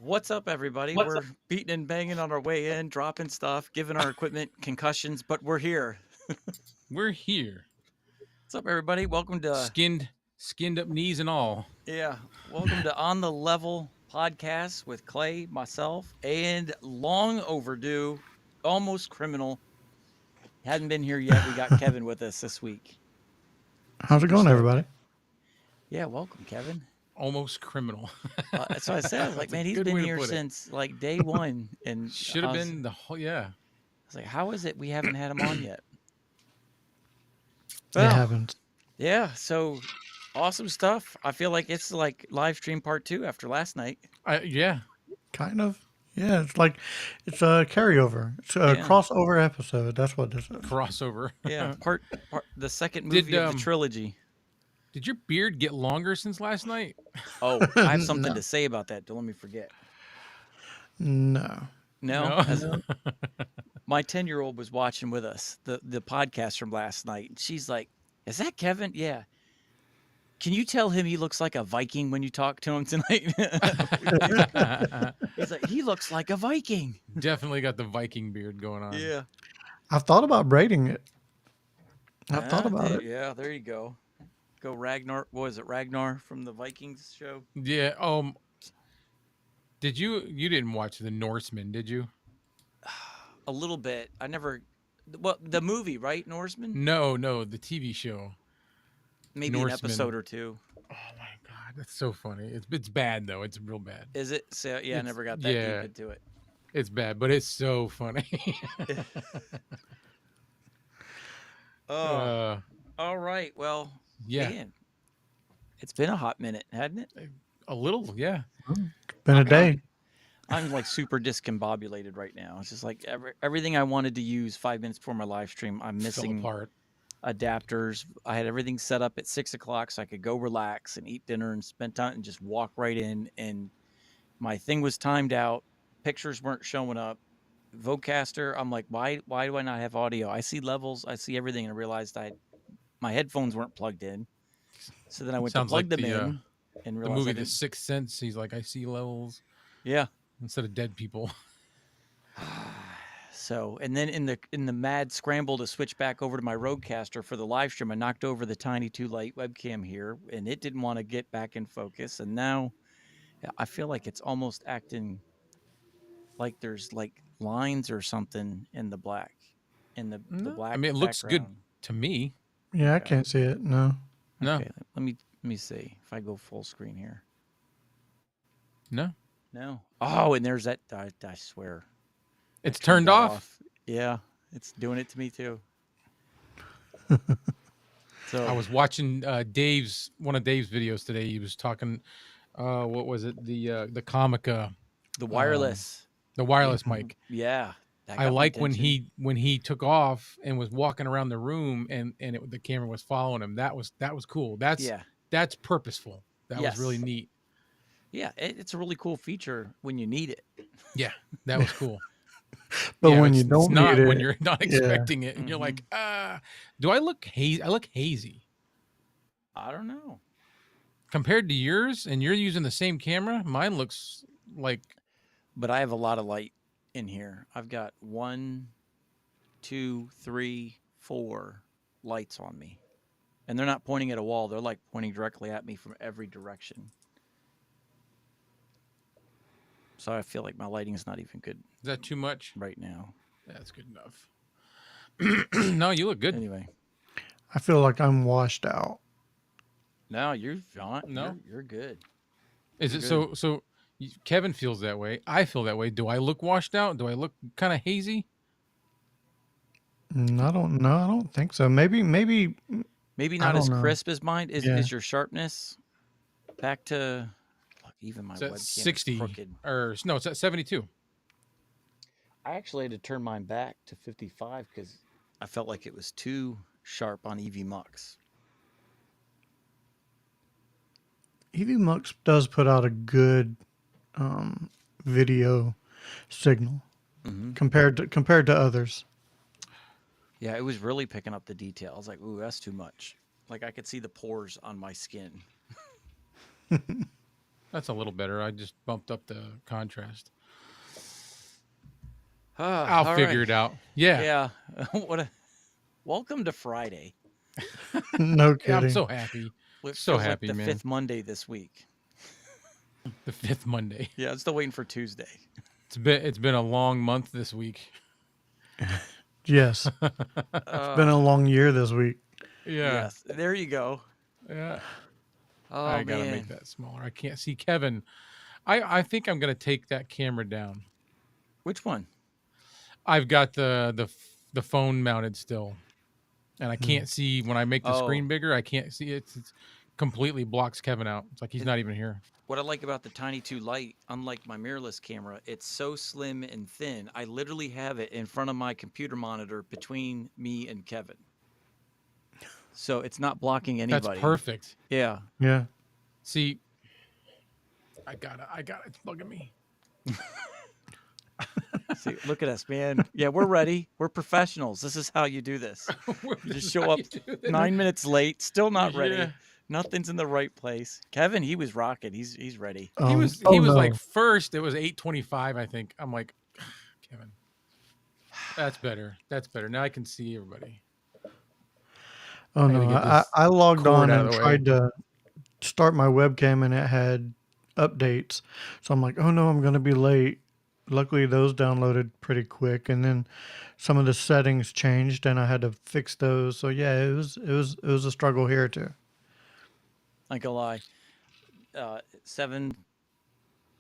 What's up, everybody? We're beating and banging on our way in, dropping stuff, giving our equipment concussions, but we're here. We're here. What's up, everybody? Welcome to skinned up knees and all. welcome to On the Level podcast with Clay, myself, and long overdue, almost criminal. Hadn't been here yet. We got Kevin with us this week. How's it going, everybody? Yeah, welcome, Kevin. Almost criminal. That's what I said. I was like, man, he's been here since like day one, and should have been the whole. Yeah. I was like, how is it we haven't had him on yet? Well, it happens. Yeah, so awesome stuff. I feel like it's like live stream part 2 after last night. Yeah. Kind of. Yeah, it's a carryover. It's a crossover episode. That's what this is. Crossover. Yeah, part the second movie of the trilogy. Did your beard get longer since last night? Oh, I have something to say about that. Don't let me forget. No. My 10-year-old was watching with us the podcast from last night. And she's like, "Is that Kevin?" Yeah. Can you tell him he looks like a Viking when you talk to him tonight? He's like, he looks like a Viking. Definitely got the Viking beard going on. Yeah. I've thought about braiding it. I've thought about it. Yeah, there you go. Go Ragnar. What was it? Ragnar from the Vikings show? Yeah. Did you didn't watch The Norseman, did you? A little bit. I never. Well, the movie, right? Norseman? No, the TV show. Maybe Norseman. An episode or two. Oh my god, that's so funny. It's bad though. It's real bad. Is it? So yeah, I never got that deep into it. It's bad, but it's so funny. All right. Well, yeah. Man, it's been a hot minute, hadn't it? A little, yeah. Been a day. I'm like super discombobulated right now. It's just like everything I wanted to use 5 minutes before my live stream, I'm missing adapters. I had everything set up at 6 o'clock so I could go relax and eat dinner and spend time and just walk right in. And my thing was timed out. Pictures weren't showing up. Vocaster, I'm like, why do I not have audio? I see levels, I see everything, and I realized my headphones weren't plugged in. So then I went to plug them in and realized the movie The Sixth Sense. He's like, I see levels. Yeah. Instead of dead people. So, and then in the mad scramble to switch back over to my Rodecaster for the live stream, I knocked over the Tiny 2 Lite webcam here, and it didn't want to get back in focus. And now I feel like it's almost acting like there's like lines or something in the black, the black. I mean, it looks good to me. Yeah, I can't see it. No. Okay, let me see if I go full screen here. No. Oh, and there's that. I swear, it's turned off. Yeah, it's doing it to me too. So I was watching one of Dave's videos today. He was talking. What was it? The Comica. The wireless. The wireless mic. Yeah. I like when he took off and was walking around the room and the camera was following him. That was cool. That's purposeful. That was really neat. Yeah, it's a really cool feature when you need it. Yeah, that was cool. But when you don't need it, when you're not expecting it, and you're like, do I look hazy? I look hazy. I don't know. Compared to yours, and you're using the same camera, mine looks like. But I have a lot of light in here. I've got 1, 2, 3, 4 lights on me, and they're not pointing at a wall. They're like pointing directly at me from every direction. So I feel like my lighting is not even good. Is that too much right now? That's good enough. No, you look good. Anyway, I feel like I'm washed out. No, you're not. No, you're good. Is it good. So? Kevin feels that way. I feel that way. Do I look washed out? Do I look kind of hazy? I don't know. I don't think so. Maybe not as crisp as mine. Is your sharpness back to? Look, even my webcam 60 is crooked. Or no, it's at 72. I actually had to turn mine back to 55 because I felt like it was too sharp on EV Mux. EV Mux does put out a good video signal compared to others. Yeah, it was really picking up the detail. I was like, ooh, that's too much. Like I could see the pores on my skin. That's a little better. I just bumped up the contrast. I'll All figure right. it out. Yeah. Yeah. Welcome to Friday. No Yeah, I'm kidding. so happy. It So feels like happy, the man. 5th Monday this week. The 5th Monday. Yeah, I'm still waiting for Tuesday. It's been a long month this week. Yes. It's been a long year this week. Yeah. Yes. There you go. Yeah. Oh I gotta make man. that smaller. I can't see Kevin. I think I'm gonna take that camera down. Which one? I've got the phone mounted still, and I Hmm. can't see when I make the Oh, screen bigger. I can't see it. It's completely blocks Kevin out. It's like he's it, not even here. what I like about the Tiny 2 Lite, unlike my mirrorless camera, it's so slim and thin. I literally have it in front of my computer monitor between me and Kevin. So it's not blocking That's anybody. perfect. Yeah. Yeah. See, I got it. It's bugging me. See, look at us, man. Yeah, we're ready. We're professionals. This is how you do this. You This just is show how up you do this. 9 minutes late, still not Yeah. ready. Nothing's in the right place. Kevin, he was rocking. He's ready. He Oh was like no. first. It was 8:25, I think. I'm like, Kevin, that's better. That's better. Now I can see everybody. Oh I got to no. get this I logged cord on out of and the way. tried to start my webcam and it had updates. So I'm like, oh no, I'm gonna be late. Luckily those downloaded pretty quick, and then some of the settings changed and I had to fix those. So yeah, it was a struggle here too. Like a lie. 7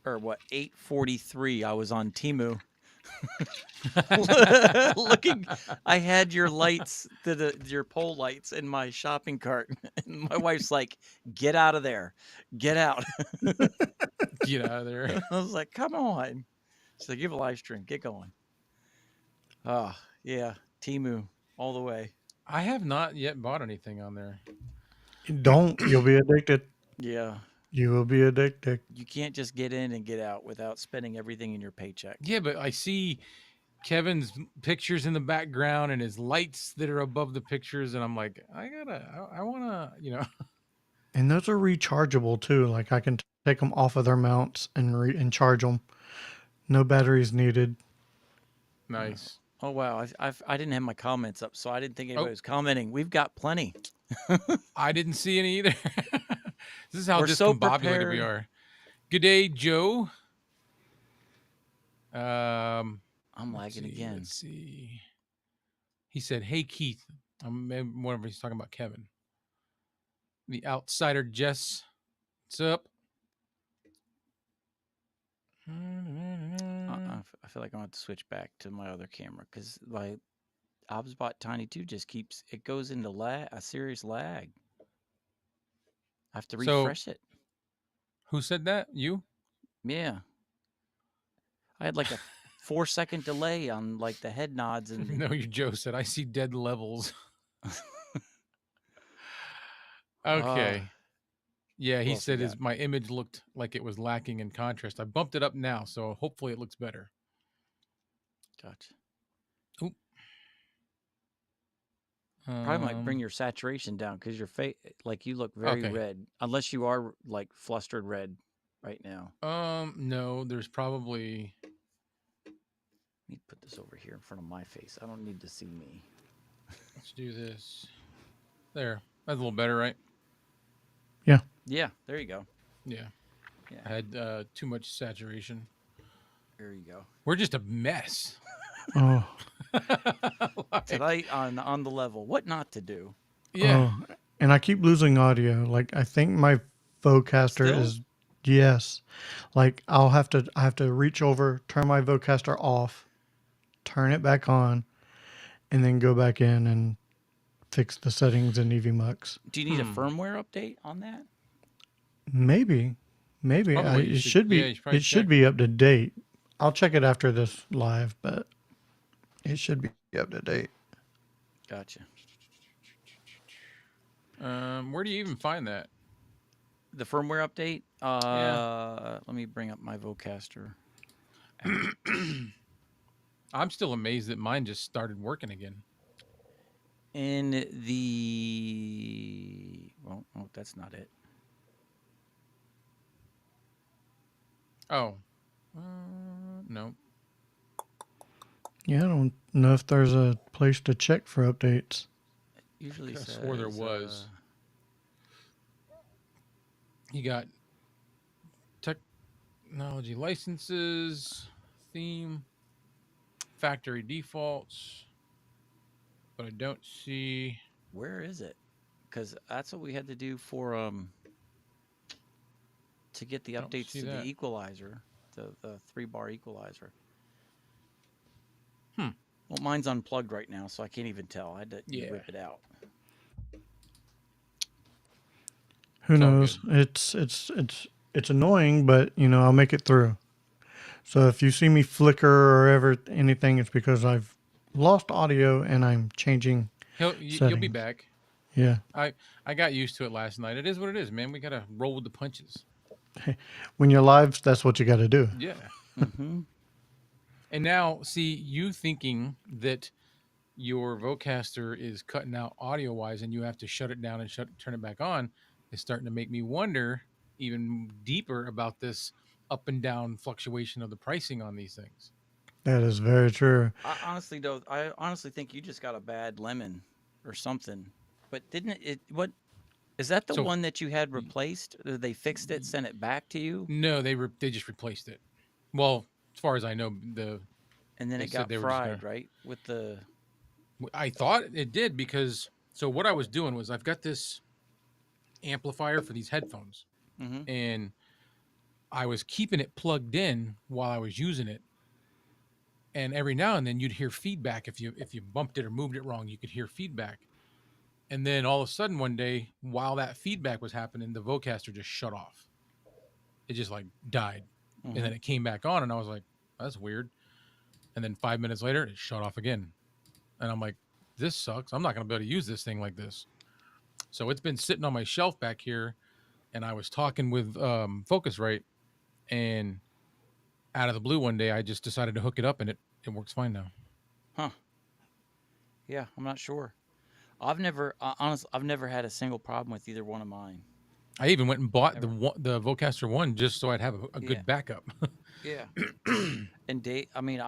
or what? 8:43. I was on Timu. Looking, I had your lights, your pole lights in my shopping cart, and my wife's like, "Get out of there, get out." Get out of there. I was like, "Come on." She's like, "You have a live stream. Get going." Oh yeah, Timu all the way. I have not yet bought anything on there. Don't, you'll be addicted. Yeah, You will be addicted. you can't just get in and get out without spending everything in your paycheck. Yeah, but I see Kevin's pictures in the background and his lights that are above the pictures, and I'm like, I wanna, And those are rechargeable too. Like I can take them off of their mounts and and charge them. No batteries needed. nice. Oh wow, I didn't have my comments up, so I didn't think anybody Oh, was commenting. We've got plenty. I didn't see any either. This is how We're so discombobulated we prepared. are. Good day, Joe. I'm Let's lagging see. again. Let's see. He said, "Hey Keith." I'm wondering if he's talking about Kevin. The outsider Jess. What's up? I feel like I'm going to have to switch back to my other camera because my ObsBot Tiny 2 just keeps, it goes into a serious lag. I have to So, refresh it. who said that? You? Yeah. I had like a 4-second delay on like the head nods and No, your Joe said, "I see dead levels." Okay. Yeah, who he else we said got? my image looked like it was lacking in contrast. I bumped it up now, so hopefully it looks better. Gotcha. Oop. Probably might bring your saturation down because your face, like you look very Okay. red, unless you are like flustered red right now. No, there's probably. Let me put this over here in front of my face. I don't need to see me. Let's do this. There. That's a little better, right? Yeah. Yeah, there you go. Yeah. Yeah, I had too much saturation. there you go. We're just a mess. Oh. Tonight on the level, what not to do. Yeah. Oh. And I keep losing audio. Like I think my Vocaster Still? is, yes. Like I have to reach over, turn my Vocaster off, turn it back on, and then go back in and fix the settings in EVMux. Do you need a firmware update on that? Maybe. Maybe Probably you it should. should Yeah, be. you should probably It should check. be up to date. I'll check it after this live, but it should be up to date. Gotcha. Where do you even find that? The firmware update. Yeah. Let me bring up my Vocaster. I'm still amazed that mine just started working again. In the oh, that's not it. Oh, no. Yeah, I don't know if there's a place to check for updates. It usually I swore there says was. You got technology licenses, theme, factory defaults, but I don't see. where is it? Because that's what we had to do for to get the I don't updates see to the that. equalizer, the 3-bar equalizer. Hmm. Well, mine's unplugged right now, so I can't even tell. I had to Yeah. rip it out. Who It's all knows? good. It's annoying, but I'll make it through. So if you see me flicker or ever anything, it's because I've lost audio and I'm changing You'll be settings. back. Yeah. I got used to it last night. It is what it is, man. We gotta roll with the punches. When you're live, that's what you got to do. Yeah. Mm-hmm. And now, see, you thinking that your Vocaster is cutting out audio wise, and you have to shut it down and turn it back on, is starting to make me wonder even deeper about this up and down fluctuation of the pricing on these things. That is very true. I honestly think you just got a bad lemon or something. But didn't it? What is that the So one that you had replaced? They fixed it, sent it back to you, no, they just replaced it. Well, as far as I know, and then they it said got they were just fried, gonna. right? With the I thought it did because so what I was doing was I've got this amplifier for these headphones, mm-hmm. and I was keeping it plugged in while I was using it. And every now and then you'd hear feedback if you bumped it or moved it wrong, you could hear feedback. And then all of a sudden one day, while that feedback was happening, the Vocaster just shut off. It just like died. And Mm-hmm. then it came back on and I was like, that's weird. And then 5 minutes later, it shut off again. And I'm like, this sucks. I'm not gonna be able to use this thing like this. So it's been sitting on my shelf back here, and I was talking with Focusrite, and out of the blue one day, I just decided to hook it up, and it works fine now. Huh? Yeah, I'm not sure. I've never had a single problem with either one of mine. I even went and bought Ever. the Vocaster one just so I'd have a Yeah, good backup. yeah. And Dave, I mean,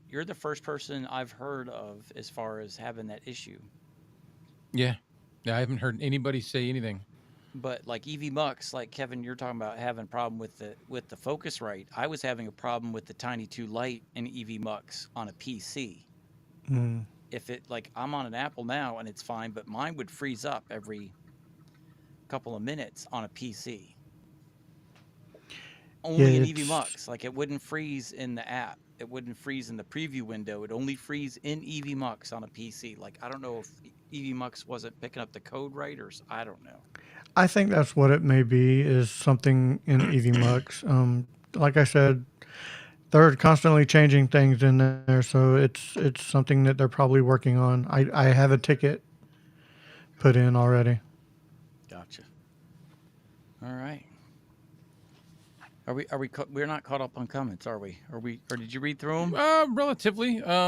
you're the first person I've heard of as far as having that issue. Yeah, yeah. I haven't heard anybody say anything. But like EV Mux, like Kevin, you're talking about having a problem with the Focusrite. I was having a problem with the Tiny 2 Lite and EV Mux on a PC. Mm. If it like I'm on an Apple now and it's fine, but mine would freeze up every couple of minutes on a PC. Yeah, Only in EV Mux, like it wouldn't freeze in the app. It wouldn't freeze in the preview window. It only freeze in EV Mux on a PC. Like I don't know if EV Mux wasn't picking up the code right or I don't know. I think that's what it may be, is something in EVMux. Like I said, they're constantly changing things in there, so it's something that they're probably working on. I have a ticket put in already. Gotcha. All right. We're not caught up on comments, are we? Or did you read through them? Relatively. I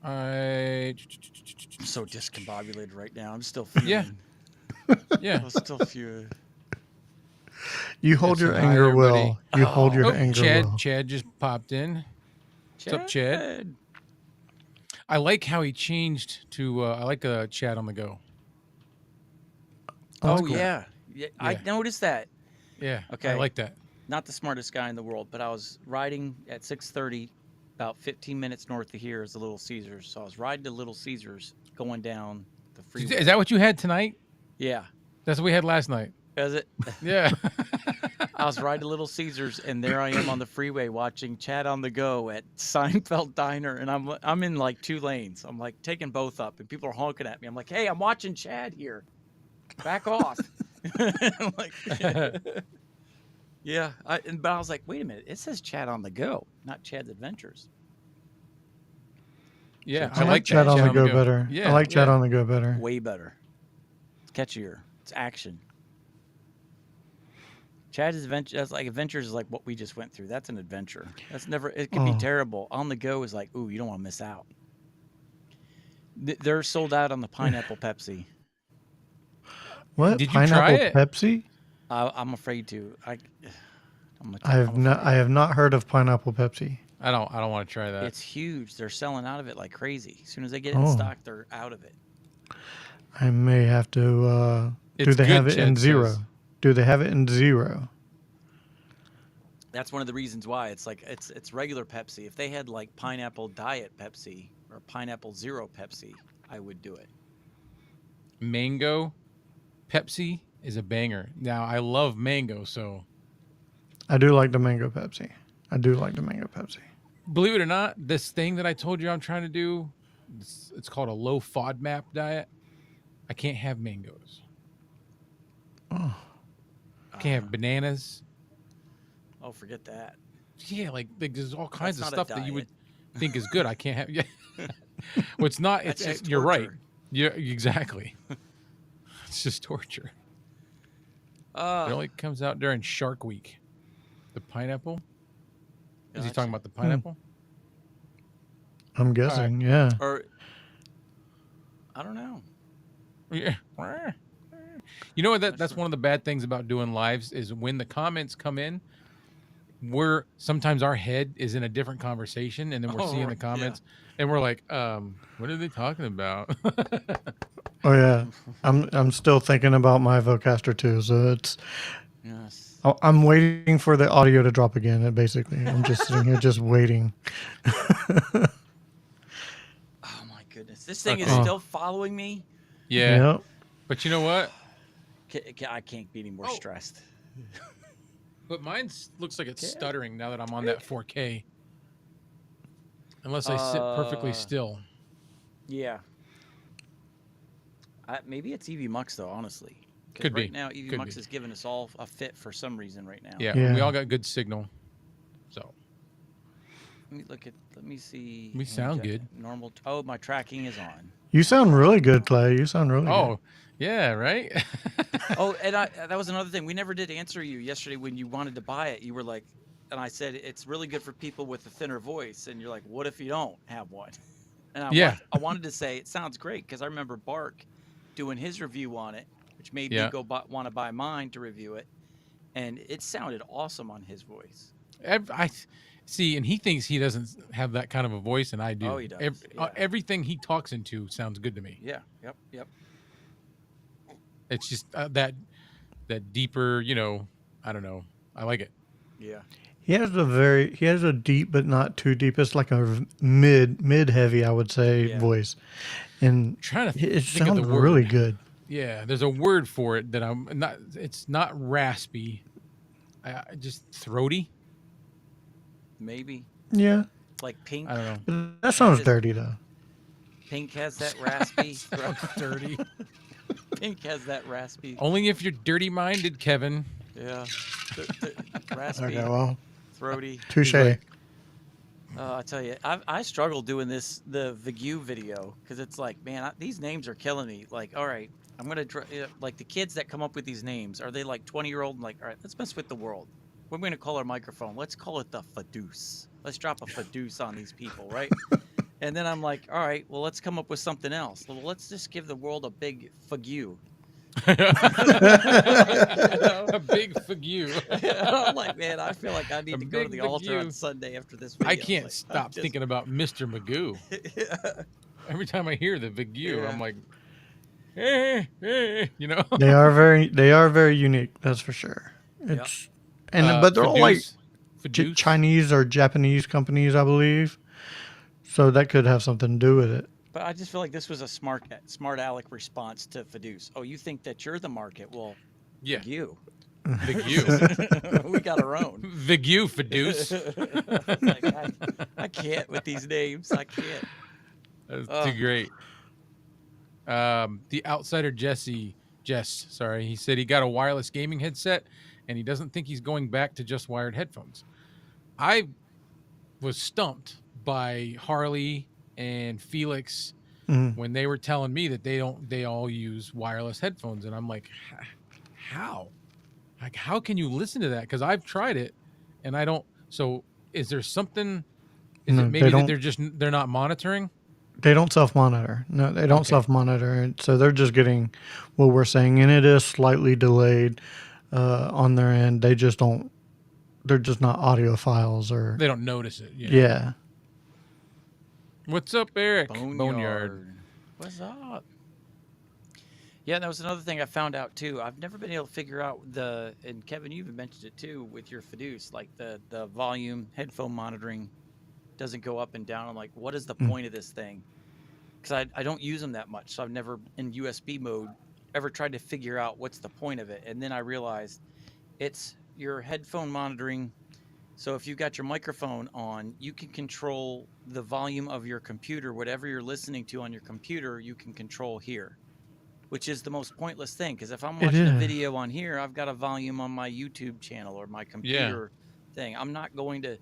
I'm so discombobulated right now. I'm still fuming. yeah. I'm still fuming. You hold Let's see. your Hi anger everybody. well. You hold your Oh, anger well. Chad just popped in. What's up, Chad? Chad. I like how he changed to. I like Chad on the go. Oh, Oh cool. yeah. I noticed that. Yeah. Okay. I like that. Not the smartest guy in the world, but I was riding at 6:30, about 15 minutes north of here is the Little Caesars. So I was riding to Little Caesars, going down the freeway. Is that what you had tonight? Yeah. That's what we had last night. Is it? Yeah. I was riding to Little Caesars, and there I am on the freeway watching Chad on the Go at Seinfeld Diner, and I'm in like 2 lanes. I'm like taking both up, and people are honking at me. I'm like, "Hey, I'm watching Chad here. Back off!" Like, yeah. But I was like, "Wait a minute! It says Chad on the Go, not Chad's Adventures." Yeah, So I like Chat on the Go better. Yeah, I like Chat on the Go better. Way better. It's catchier. It's action. Chad's Adventure, that's like Adventures is like what we just went through. That's an adventure. That's never, it could be terrible. On the Go is like, ooh, you don't want to miss out. They're sold out on the pineapple Pepsi. What? Did you Pineapple try it? Pepsi? I'm afraid to. I have not heard of pineapple Pepsi. I don't want to try that. It's huge. They're selling out of it like crazy. As soon as they get it in stock, they're out of it. I may have to. Do they good, have it Chad in zero? says. Do they have it in zero? That's one of the reasons why it's like it's regular Pepsi. If they had like pineapple diet Pepsi or pineapple zero Pepsi, I would do it. Mango Pepsi is a banger. Now I love mango, so I do like the mango Pepsi. Believe it or not, this thing that I told you I'm trying to do, it's called a low FODMAP diet. I can't have mangoes. Oh. I can't have bananas. Oh, forget that. Yeah, like there's all kinds That's of not a stuff that you would diet. think is good. I can't have. Yeah. Well, it's not. That's It's just you're right. torture. Yeah, exactly. It's just torture. It only comes out during Shark Week. The pineapple. Is he talking about the pineapple? I'm guessing, yeah. Or I don't know. Yeah. You know what? That's one of the bad things about doing lives is when the comments come in, sometimes our head is in a different conversation, and then we're seeing the comments, and we're like, what are they talking about? Oh yeah, I'm still thinking about my Vocaster too, so it's. Yes. I'm waiting for the audio to drop again. Basically, I'm just sitting here just waiting. Oh my goodness, this thing is still following me. Yeah. Yep. But you know what? I can't be any more stressed. But mine looks like it's stuttering now that I'm on that 4K. Unless I sit perfectly still. Yeah. Maybe it's EV Mux though, honestly. Could right be. Now, EV Mux is giving us all a fit for some reason right now. Yeah, we all got good signal. So. Let me see. We sound good. Normal. Oh, my tracking is on. You sound really good, Clay. You sound really good. Oh, yeah, right? Oh, and that was another thing. We never did answer you yesterday when you wanted to buy it. You were like, and I said, it's really good for people with a thinner voice. And you're like, what if you don't have one? And I wanted to say, it sounds great because I remember Bark doing his review on it, which made me go want to buy mine to review it. And it sounded awesome on his voice. I see, and he thinks he doesn't have that kind of a voice, and I do. Oh, he does. Everything he talks into sounds good to me. Yeah. Yep. It's just that deeper, I don't know. I like it. Yeah. He has a deep but not too deep. It's like a mid heavy, I would say, voice. And trying to it sounds really good. Yeah, there's a word for it that I'm not. It's not raspy. Just throaty. Maybe. Yeah. Like Pink. I don't know. That sounds dirty though. Pink has that raspy. Dirty. Pink has that raspy. Only if you're dirty-minded, Kevin. Yeah. Raspy. Okay, well. Throaty. Touche. I tell you, I struggle doing the Vigu video because it's like, man, these names are killing me. Like, all right, I'm gonna like the kids that come up with these names. Are they like 20-year-old? And like, all right, let's mess with the world. We're gonna call our microphone. Let's call it the Fadoose. Let's drop a Fadoose on these people, right? And then I'm like, all right, well, let's come up with something else. Well, let's just give the world a big Fagu. A big Fagu. I'm like, man, I feel like I need to go to the altar on Sunday after this video. I can't stop thinking about Mr. Magoo. Every time I hear the Fagu, I'm like, They are very unique. That's for sure. It's but they're all like Chinese or Japanese companies, I believe. So that could have something to do with it. But I just feel like this was a smart aleck response to Fadoose. Oh, you think that you're the market? Well, you. Vigu. We got our own. Vigu Fadoose. I can't with these names. I can't. That's too great. The outsider Jess, he said he got a wireless gaming headset and he doesn't think he's going back to just wired headphones. I was stumped by Harley and Felix when they were telling me that they all use wireless headphones, and I'm like, how? Like, how can you listen to that? Because I've tried it and I don't. So is there something? Is it maybe that they're not monitoring? They don't self-monitor. No, they don't self-monitor. So they're just getting what we're saying, and it is slightly delayed on their end. They just don't they're just not audiophiles or They don't notice it. Yeah. yeah. What's up, Eric? Boneyard. Boneyard. What's up? Yeah, that was another thing I found out too. I've never been able to figure out and Kevin, you even mentioned it too with your Fiduce, like the volume headphone monitoring doesn't go up and down. I'm like, what is the Mm. point of this thing? Because I don't use them that much, so I've never in USB mode ever tried to figure out what's the point of it. And then I realized it's your headphone monitoring. So if you've got your microphone on, you can control the volume of your computer, whatever you're listening to on your computer, you can control here, which is the most pointless thing. Because if I'm It watching a is. video on here, I've got a volume on my YouTube channel or my Yeah. computer thing. I'm not going to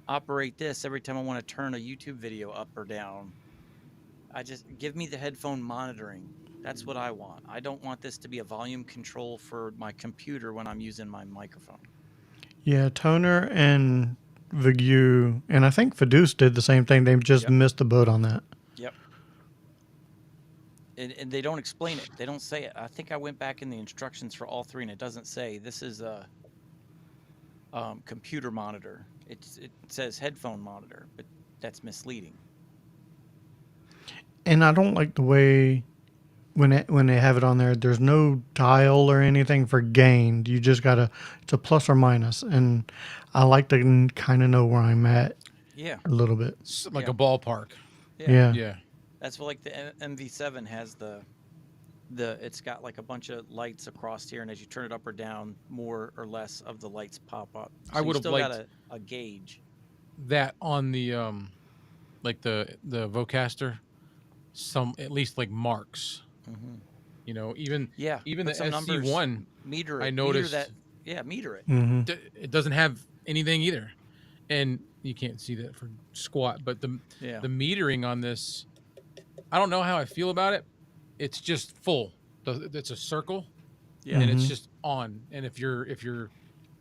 operate this every time I want to turn a YouTube video up or down. I just give me the headphone monitoring. That's what I want. I don't want this to be a volume control for my computer when I'm using my microphone. Yeah, Toner and Vigu, and I think Fiduce did the same thing. They just Yep. missed the boat on that. Yep. And they don't explain it. They don't say it. I think I went back in the instructions for all three, and it doesn't say this is a computer monitor. It says headphone monitor, but that's misleading. And I don't like the way when they have it on there, there's no dial or anything for gain. You just gotta, it's a plus or minus, and I like to kind of know where I'm at. Yeah. A little bit. It's like a ballpark. Yeah. Yeah. That's what, like the MV7 has the it's got like a bunch of lights across here, and as you turn it up or down, more or less of the lights pop up. So I would you have still liked got a gauge. that on the like the Vocaster, some at least like marks. Mm-hmm. You know, even Yeah, even the put some numbers, SC1, meter I it, noticed meter that. Yeah, meter it. Mm-hmm. it doesn't have anything either, and you can't see that for squat. But the metering on this, I don't know how I feel about it. It's just full. It's a circle, Yeah. and it's Mhm. just on. And if you're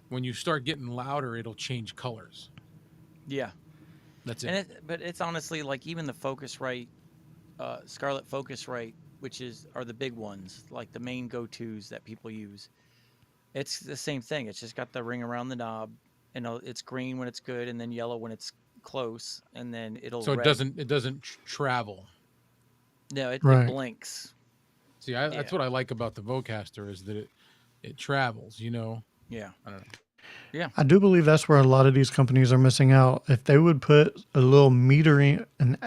when you start getting louder, it'll change colors. Yeah. That's it. And but it's honestly like even the Focusrite, Scarlett Focusrite, which are the big ones, like the main go-tos that people use. It's the same thing. It's just got the ring around the knob, and it's green when it's good, and then yellow when it's close, and then it'll So red. it doesn't travel. No, it Right. blinks. See, that's what I like about the Vocaster is that it travels. You know. Yeah. I don't know. Yeah. I do believe that's where a lot of these companies are missing out. If they would put a little metering, an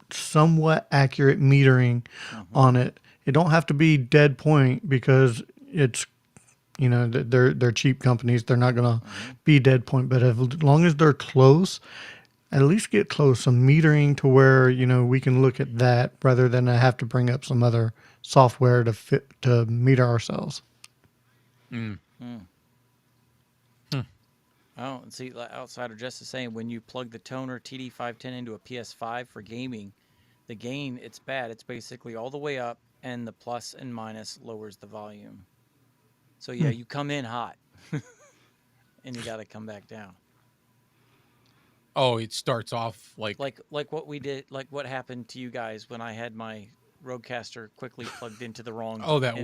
somewhat accurate metering on it, it don't have to be dead point because it's, you know, they're cheap companies. They're not gonna be dead point. But as long as they're close, at least get close. Some metering to where, you know, we can look at that rather than have to bring up some other software to meter ourselves. Mm. Oh, and see, Outsider Just is saying when you plug the Toner TD510 into a PS5 for gaming, the gain, it's bad. It's basically all the way up, and the plus and minus lowers the volume. So yeah, you come in hot, and you got to come back down. Oh, it starts off like what we did, like what happened to you guys when I had my Rodecaster quickly plugged into the wrong. Oh, that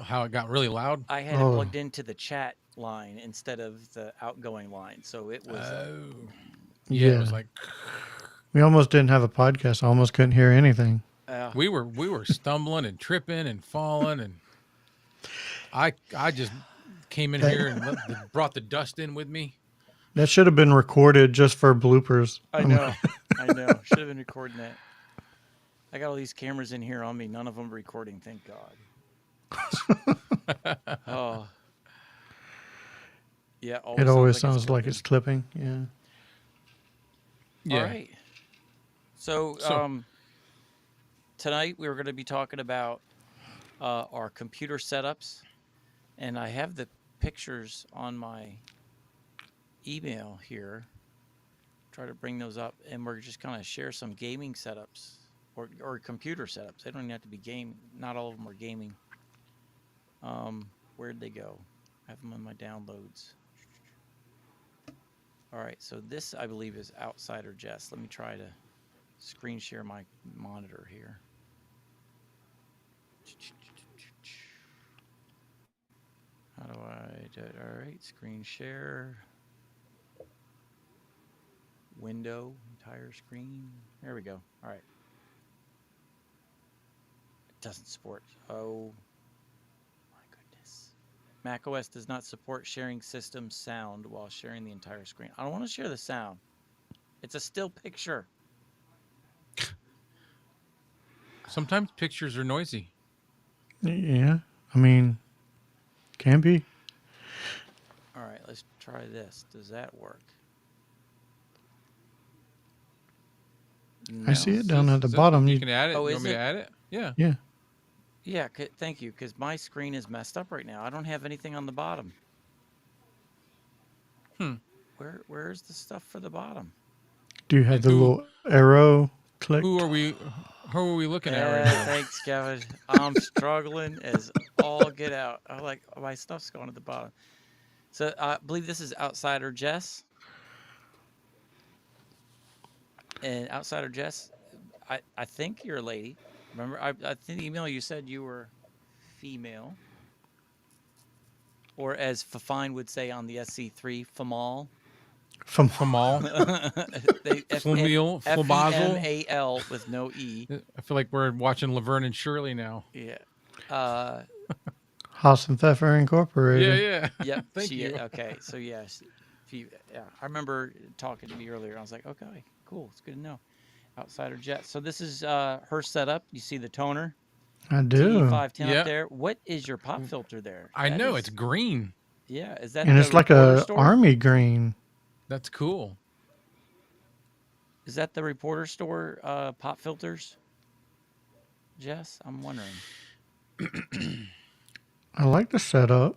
how it got really loud. I had it plugged into the chat line instead of the outgoing line, so it was. Yeah, it was like we almost didn't have a podcast. I almost couldn't hear anything. We were stumbling and tripping and falling, and I just came in here and brought the dust in with me. That should have been recorded just for bloopers. I know. Should have been recording that. I got all these cameras in here on me. None of them recording. Thank God. Oh. Yeah. It always sounds like it's clipping. Yeah. Yeah. All right. So tonight we were going to be talking about our computer setups, and I have the pictures on my email here. Try to bring those up, and we're just going to share some gaming setups or computer setups. They don't even have to be game. Not all of them are gaming. Where'd they go? I have them in my downloads. All right, so this I believe is Outsider Jess. Let me try to screen share my monitor here. How do I do it? All right, screen share. window, entire screen. There we go. All right. It doesn't support. Oh my goodness. Mac OS does not support sharing system sound while sharing the entire screen. I don't want to share the sound. It's a still picture. Sometimes pictures are noisy. Yeah, I mean, can be. All right, let's try this. Does that work? I No. see it down at the Is this, bottom. you can add it. Oh, You is want me to it? add it? Yeah. Yeah. Yeah, thank you, because my screen is messed up right now. I don't have anything on the bottom. Hmm. Where's the stuff for the bottom? Do you have And the little arrow clicked? Who are we looking at right now? Thanks, Kevin. I'm struggling as all get out. I'm like, my stuff's going at the bottom. So I believe this is Outsider Jess. And Outsider Jess, I think you're a lady. Remember, I think the email you said you were female. Or as Fafine would say on the SC3, Famal. From Famal, Flamiel, Flabazel. Femal with no E. I feel like we're watching Laverne and Shirley now. Yeah. Haas and Pfeffer Yeah, Incorporated. yeah. Yep. Thank you. Okay. So yes, yeah, I remember talking to me earlier. I was like, okay, cool. It's good to know. Outsider Jet. So this is her setup. You see the toner I do. TE510 Yeah. up there. What is your pop filter there? I know it's green. Yeah. Is that And the it's like reporter a store? army green. That's cool. Is that the reporter store pop filters? Jess, I'm wondering. I like the setup.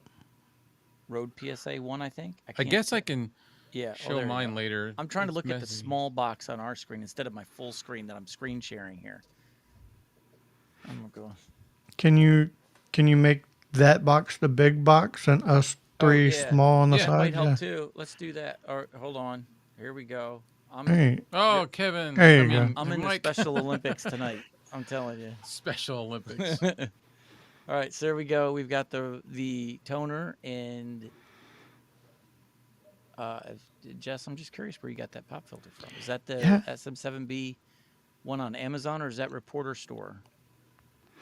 Rode PSA 1, I think. I guess I can yeah, show there you mine go. later. I'm trying to It's look at the messy. small box on our screen instead of my full screen that I'm screen sharing here. I'm going. Can you make that box the big box and us three yeah. small on the Yeah. That might side? help Yeah. too. Let's do that. Or hold on. Here we go. Hey, Oh, Kevin. There you go. I'm in the Mike. Special Olympics tonight. I'm telling you. Special Olympics. All right, so there we go. We've got the toner and Jess, I'm just curious where you got that pop filter from. Is that the Yeah. SM7B one on Amazon or is that Reporter Store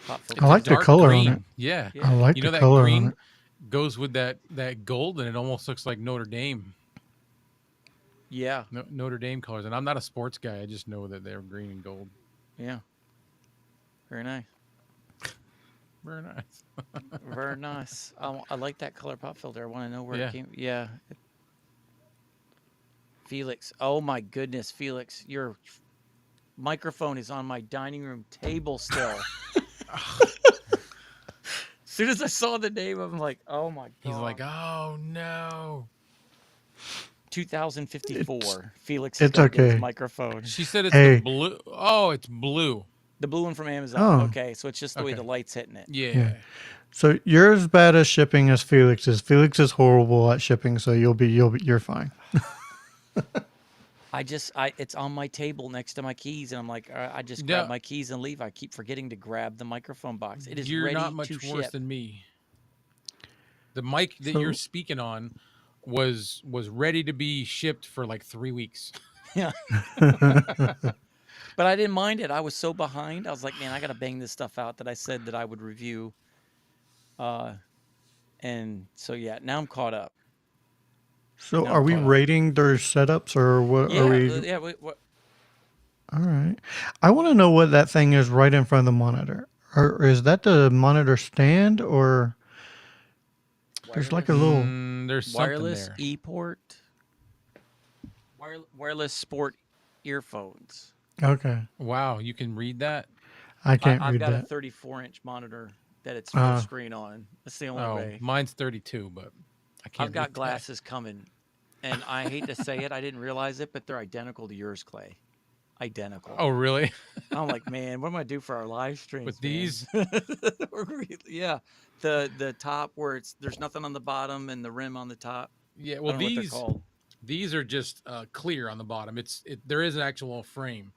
pop filter? I like the dark color green. on it. Yeah. Yeah. I like You the know that color green on it. goes with that gold, and it almost looks like Notre Dame. Yeah. Notre Dame colors. And I'm not a sports guy. I just know that they're green and gold. Yeah. Very nice. Very nice. Very nice. I like that color pop filter. I want to know where Yeah. it came. Yeah. Felix. Oh my goodness, Felix. Your microphone is on my dining room table still. As soon as I saw the name, I'm like, oh my God. He's like, oh no. 2054. Felix it's is going to get his okay. microphone. She said it's Hey. the blue. Oh, it's blue. The blue one from Amazon. Oh. Okay, so it's just the way Okay. the light's hitting it. Yeah. Yeah. So you're as bad at shipping as Felix is. Felix is horrible at shipping, so you're fine. It's on my table next to my keys, and I'm like, I just Yeah. grab my keys and leave. I keep forgetting to grab the microphone box. It is You're ready not much to worse ship. than me. The mic that So- you're speaking on was ready to be shipped for like 3 weeks. Yeah. But I didn't mind it. I was so behind. I was like, man, I got to bang this stuff out that I said that I would review. And so, yeah, now I'm caught up. So No, are we caught up. rating their setups or what Yeah, are we? yeah. All right. I want to know what that thing is right in front of the monitor. Or is that the monitor stand or there's like a little There's something wireless there. e-port, wireless sport earphones. Okay. Wow, you can read that? I can't I've read got that. a 34-inch monitor that it's full screen on. That's the only Oh, way. mine's 32, but I can't. I've got read that. glasses coming, and I hate to say it, I didn't realize it, but they're identical to yours, Clay. Identical. Oh, really? I'm like, man, what am I do for our live streams? With man?" these? Yeah, the top where there's nothing on the bottom and the rim on the top. Yeah. I Well, don't know what they're called. these are just clear on the bottom. There is an actual frame.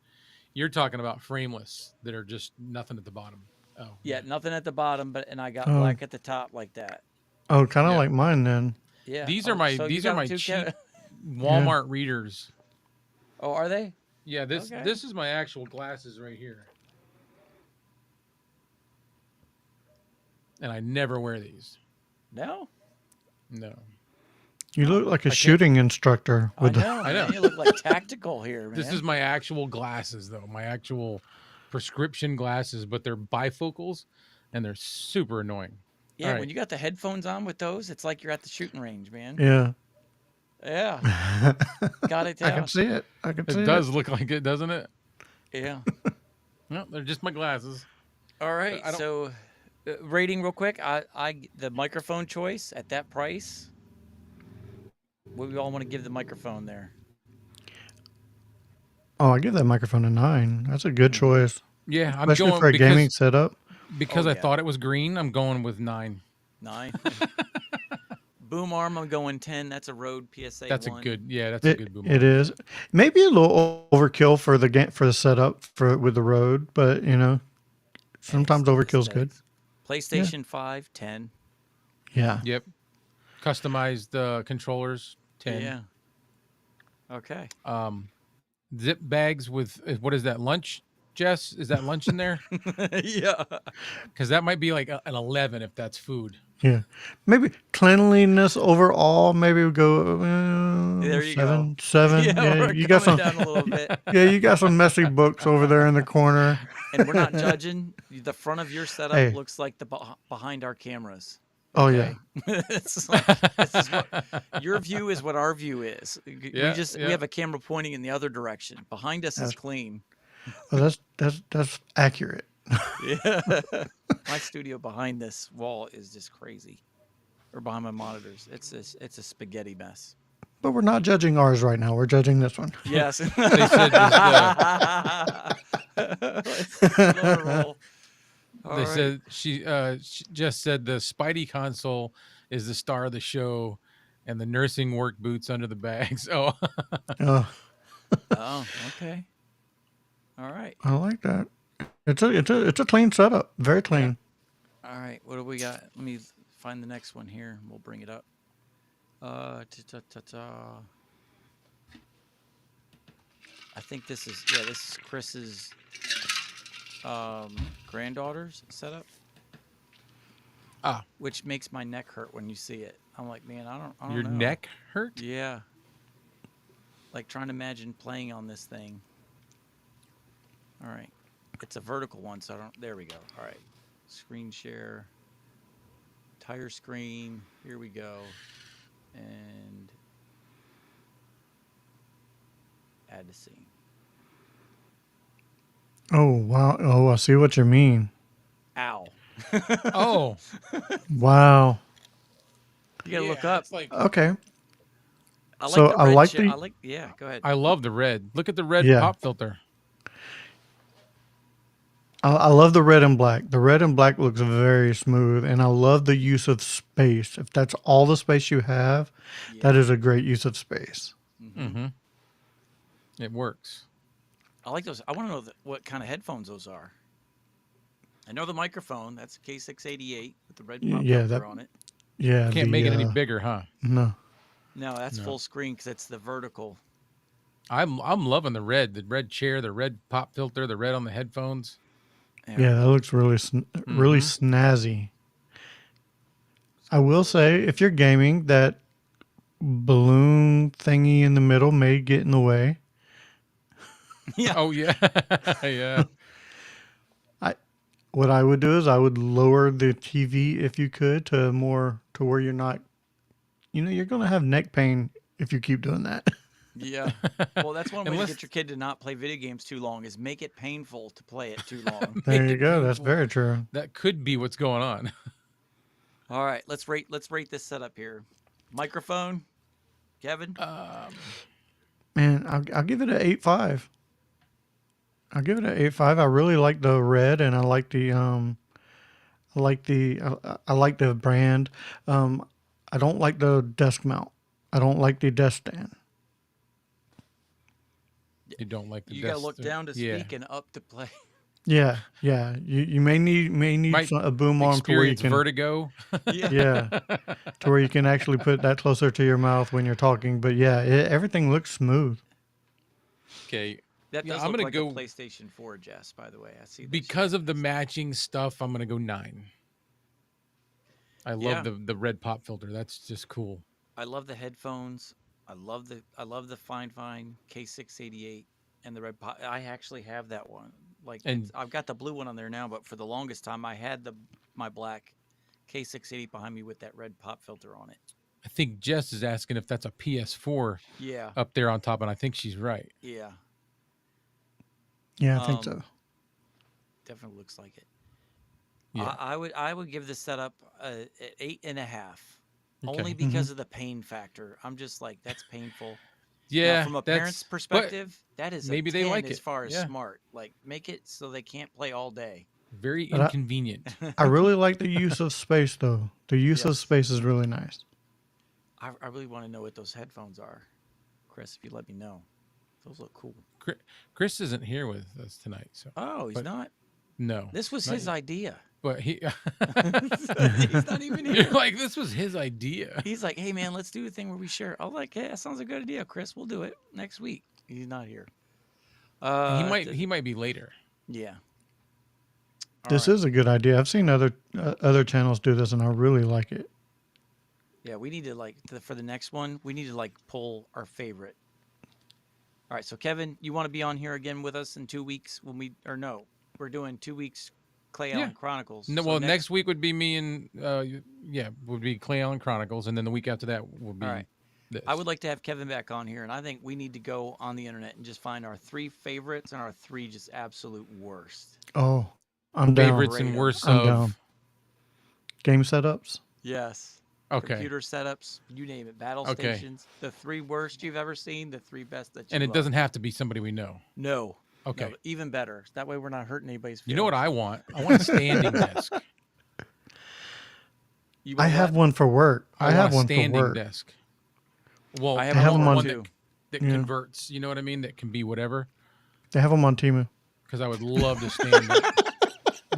You're talking about frameless that are just nothing at the bottom. Oh. Yeah, nothing at the bottom, and I got Oh. black at the top like that. Oh, kind of Yeah. like mine then. Yeah. These are my so you these are got my two cheap ca- Walmart readers. Oh, are they? Yeah, this Okay. this is my actual glasses right here, and I never wear these. No, No, You oh, look like a I can't. shooting instructor I with the. know, I know. man. You look like tactical here, This is man. my actual glasses, though. My actual prescription glasses, but they're bifocals, and they're super annoying. All Yeah, when right, you got the headphones on with those, it's like you're at the shooting range, man. Yeah. Yeah, got it I can down. see it. I can see it it. does look like it, doesn't it? Yeah. No, they're just my glasses. All right. I don't. So, rating real quick. The microphone choice at that price. What we all want to give the microphone there. Oh, I give that microphone a 9. That's a good Mm-hmm. choice, Yeah, I'm especially for going a gaming setup. Oh because I yeah, thought it was green. I'm going with 9. 9. Boom arm. I'm going 10. That's a Rode PSA That's a 1. good. Yeah, that's a It good boom it arm. is maybe a little overkill for the setup for with the Rode, but Hey, sometimes still overkill's good. aesthetics. Yeah. PlayStation 5, 10. Yeah. Yep. Customized controllers 10. Yeah. Okay. Um, zip bags with what is that lunch? Jess, is that lunch in there? Yeah. Because that might be like an 11 if that's food. Yeah. Maybe cleanliness overall. Maybe we go There you go. 7. 7. Yeah, Yeah. we're You got coming some. down a little bit. Yeah. You got some messy books over there in the corner. And we're not judging. The front of your setup Hey. looks like the behind our cameras. Oh yeah. Okay. It's like this is what your view is what our view is. We Yeah, we yeah. have a camera pointing in the other direction. Behind us is That's, clean. well, that's accurate. Yeah. My studio behind this wall is just crazy. Or behind my monitors. It's a spaghetti mess. But we're not judging ours right now. We're judging this one. Yes. They said Let's let her roll. All they right. said she just said the Spidey console is the star of the show, and the nursing work boots under the bags. Oh, Uh, Oh, okay. All right. I like that. It's a clean setup. Very clean. All right. What do we got? Let me find the next one here. We'll bring it up. Ta-ta-ta-ta. I think this is Chris's granddaughter's setup, ah, which makes my neck hurt when you see it. I'm like, man, I don't your know. neck hurt? Yeah. Like trying to imagine playing on this thing. All right. It's a vertical one, so I don't. There we go. All right. Screen share. Tire screen. Here we go. And add to scene. Oh wow. Oh, I see what you mean. Ow. Oh, Wow. You gotta look up. It's like Okay. I like So the I red like chair. the I like. Yeah. Go ahead. I love the red. Look at the red Yeah. pop filter. I love the red and black. The red and black looks very smooth, and I love the use of space. If that's all the space you have, Yeah. that is a great use of space. Mm-hmm. It works. I like those. I want to know what kind of headphones those are. I know the microphone. That's a K688 with the red pop Yeah, filter that. on it. Yeah, Can't make it any bigger, huh? No. No, that's No. full screen because it's the vertical. I'm loving the red chair, the red pop filter, the red on the headphones. Yeah, that looks really really Mm-hmm. snazzy. I will say, if you're gaming, that balloon thingy in the middle may get in the way. Yeah. Oh yeah, yeah. What I would do is I would lower the TV if you could to more to where you're not. You're going to have neck pain if you keep doing that. Yeah. Well, that's one way to Unless get your kid to not play video games too long is make it painful to play it too long. There Make you it go. That's painful. very true. That could be what's going on. All right, let's rate this setup here. Microphone, Kevin. Man, I'll give it an 8.5. I'll give it an 8.5. I really like the red, and I like the I like the brand. I don't like the desk mount. I don't like the desk stand. You don't like the You gotta desk- look down to yeah. speak and up to play. Yeah, yeah. You may need Might a boom arm to where you Experience can vertigo. Yeah. yeah to where you can actually put that closer to your mouth when you're talking. But yeah, everything looks smooth. Okay. That Yeah, does I'm look gonna like a go PlayStation 4, Jess, by the way. I see that she because got of the this. matching stuff. I'm gonna go 9. I love Yeah, the red pop filter. That's just cool. I love the headphones. I love the Fine K688 and the red pop. I actually have that one. Like it's And I've got the blue one on there now, but for the longest time I had the my black K680 behind me with that red pop filter on it. I think Jess is asking if that's a PS4 Yeah, up there on top, and I think she's right. yeah. Yeah, I think so. Um, Definitely looks like it. Yeah. I would give the setup an 8.5, only Okay. Hmm. because of the pain factor. I'm just like that's painful. Now, Yeah, from a parent's but perspective, that is a maybe they 10 like as it. far as Yeah. smart. Like make it so they can't play all day. Very But inconvenient. I really like the use of space, though. The use of Yes, space is really nice. I really want to know what those headphones are, Chris. If you let me know, those look cool. Chris isn't here with us tonight, so Oh, he's but not. no, This was not his yet. idea. But he He's not even You're here. like, this was his idea. He's like, "Hey man, let's do a thing where we share." I'm like, "Hey, that sounds a good idea, Chris. We'll do it next week." He's not here. He Uh, might th- he might be later. yeah. All This right. is a good idea. I've seen other channels do this, and I really like it. Yeah, we need to for the next one, we need to like pull our favorite. All right, so Kevin, you want to be on here again with us in 2 weeks when we or no, we're doing 2 weeks Clay Yeah. Allen Chronicles. No, So well, next, next week would be me and yeah, would be Clay Allen Chronicles, and then the week after that would all right, be I this. would like to have Kevin back on here, and I think we need to go on the internet and just find our 3 favorites and our 3 just absolute worst, Oh, I'm and down. Favorites rate and them. worst I'm down. of. Game setups. Yes. Okay. Computer setups, you name it, battle Okay. stations, the 3 worst you've ever seen, the 3 best that And you it love. doesn't have to be somebody we know. No, no, Okay. even better. That way we're not hurting anybody's You know what feelings. I want? I want a standing desk. You I want have what? one for work. I I want have a one for standing work. desk. Well, I have They one have for them work on. that too. Yeah, converts. You know what I mean? That can be whatever. they have them on Timu. Because I would love to stand it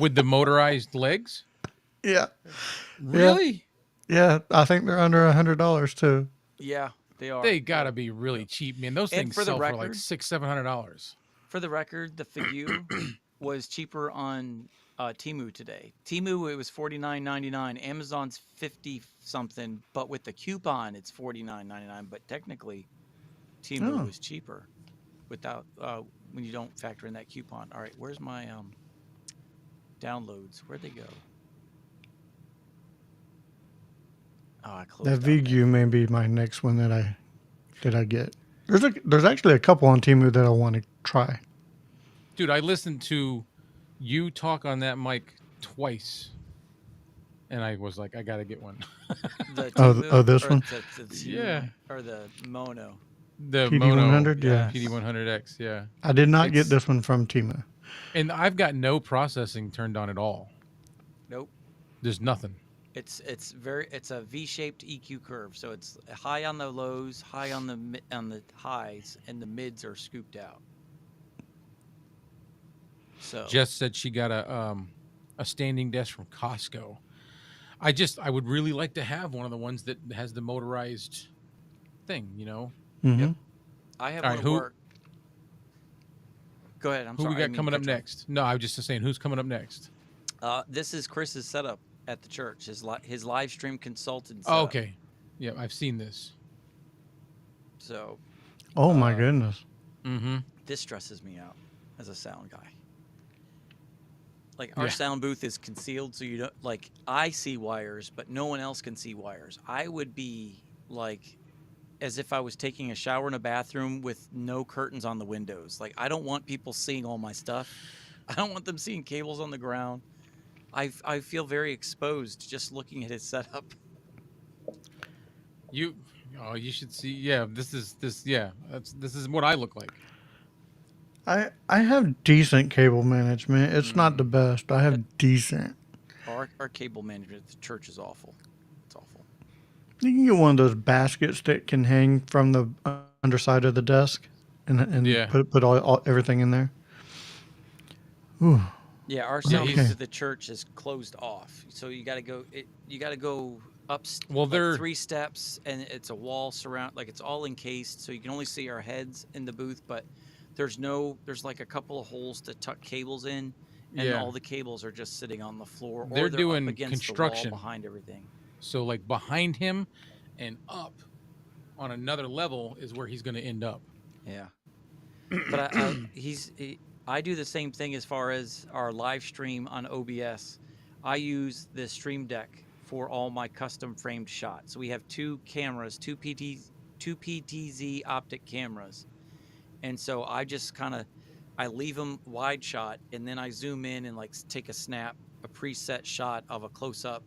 with the motorized legs. Yeah, yeah, Really? yeah. I think they're under $100 too. Yeah, they are. They gotta be really cheap, man. Those And things for the sell for like record, $600-700. the Figu was cheaper on Timu today. Timu it was $49.99. Amazon's 50 something, but with the coupon it's $49.99. But technically, Timu Oh, was cheaper without when you don't factor in that coupon. All right, where's my downloads? Where'd they go? Oh, I that closed out that VGU may folder. be my next one that I get. There's actually a couple on Timu that I want to try. Dude, I listened to you talk on that mic twice, and I was like, I gotta get one. The Oh, Timu this or one, the Yeah, Timu or the Mono. the Mono PD100. Yeah, Yes. PD100X. Yeah, I did not get it's this one from Timu. and I've got no processing turned on at all. Nope. There's nothing. It's a V-shaped EQ curve. So it's high on the lows, high on the highs, and the mids are scooped out. So Jess said she got a standing desk from Costco. I would really like to have one of the ones that has the motorized thing, you know. Hmm. yep, I have All one right, at work. Go ahead. I'm who we sorry. I got didn't mean to coming up cut you off. next? No, I was just saying who's coming up next. This is Chris's setup at the church. His live stream consultant Oh, setup. okay. Yeah, I've seen this. So Oh my uh, goodness. Mm-hmm. this stresses me out as a sound guy. Like our Yeah. sound booth is concealed, so you don't like I see wires, but no one else can see wires. I would be like as if I was taking a shower in a bathroom with no curtains on the windows. Like I don't want people seeing all my stuff. I don't want them seeing cables on the ground. I feel very exposed just looking at his setup. You you should see. Yeah, this is yeah. This is what I look like. I have decent cable management. It's not the Mm. best. I have decent. Our cable management at the church is awful. It's awful. You can get one of those baskets that can hang from the underside of the desk, and Yeah. put all everything in there. Ooh, Yeah, our Yeah, sound booth okay. at the church is closed off, so you got to go. You got to go up Well, like they're 3 steps, and it's a wall surround. Like it's all encased, so you can only see our heads in the booth. But there's like a couple of holes to tuck cables in, and Yeah, all the cables are just sitting on the floor or they're they're up doing against the wall construction. behind everything. So like behind him and up on another level is where he's going to end up. Yeah. But I do the same thing as far as our live stream on OBS. I use the Stream Deck for all my custom framed shots. So we have two cameras, two PTZ optic cameras. And so I just kind of I leave them wide shot and then I zoom in and like take a snap, a preset shot of a close up,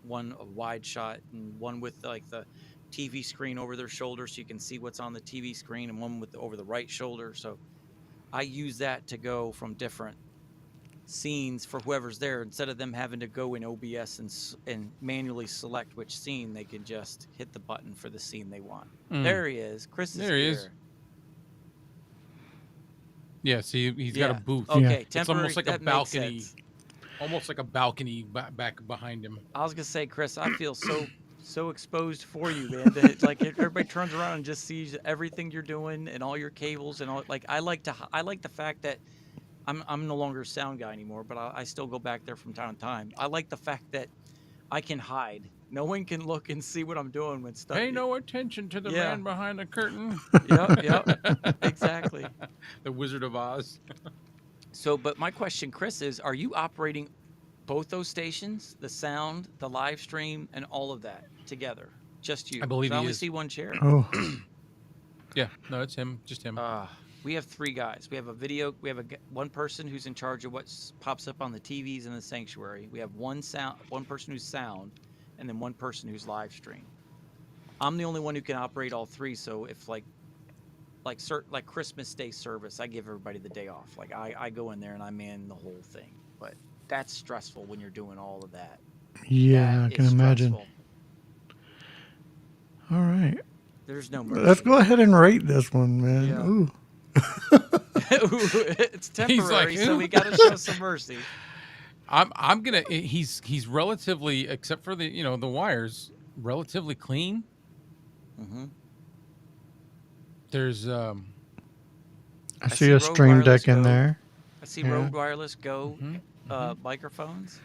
one a wide shot and one with like the TV screen over their shoulder so you can see what's on the TV screen, and one with over the right shoulder. So I use that to go from different scenes for whoever's there. Instead of them having to go in OBS and manually select which scene, they can just hit the button for the scene they want. There he is. Chris is There he is. here. Yeah, see, he's got a booth. Okay, it's almost like a that makes balcony, sense. almost like a balcony back behind him. I was gonna say, Chris, I feel so exposed for you, man. That like everybody turns around and just sees everything you're doing and all your cables and all. Like I like the fact that I'm no longer a sound guy anymore, but I still go back there from time to time. I like the fact that I can hide. No one can look and see what I'm doing when stuff. Pay no attention to the man behind the curtain. Yep, exactly. The Wizard of Oz. So, but my question, Chris, is: are you operating both those stations, the sound, the live stream, and all of that together? Just you? I believe I he only is. see one chair. Oh, Yeah, no, it's him, just him. We have three guys. We have a video. We have one person who's in charge of what pops up on the TVs in the sanctuary. We have one person who's sound, and then one person who's live stream. I'm the only one who can operate all three. So if like Christmas Day service, I give everybody the day off. Like I go in there and I man the whole thing. But that's stressful when you're doing all of that. yeah, I can imagine. Stressful. All right. There's no mercy. Let's go ahead and rate this one, man. Yeah. Ooh. It's temporary, so we got to show some mercy. I'm gonna. He's relatively, except for the the wires, relatively clean. Mm-hmm. There's I see a Stream Deck in there. I see Rode Wireless Go microphones.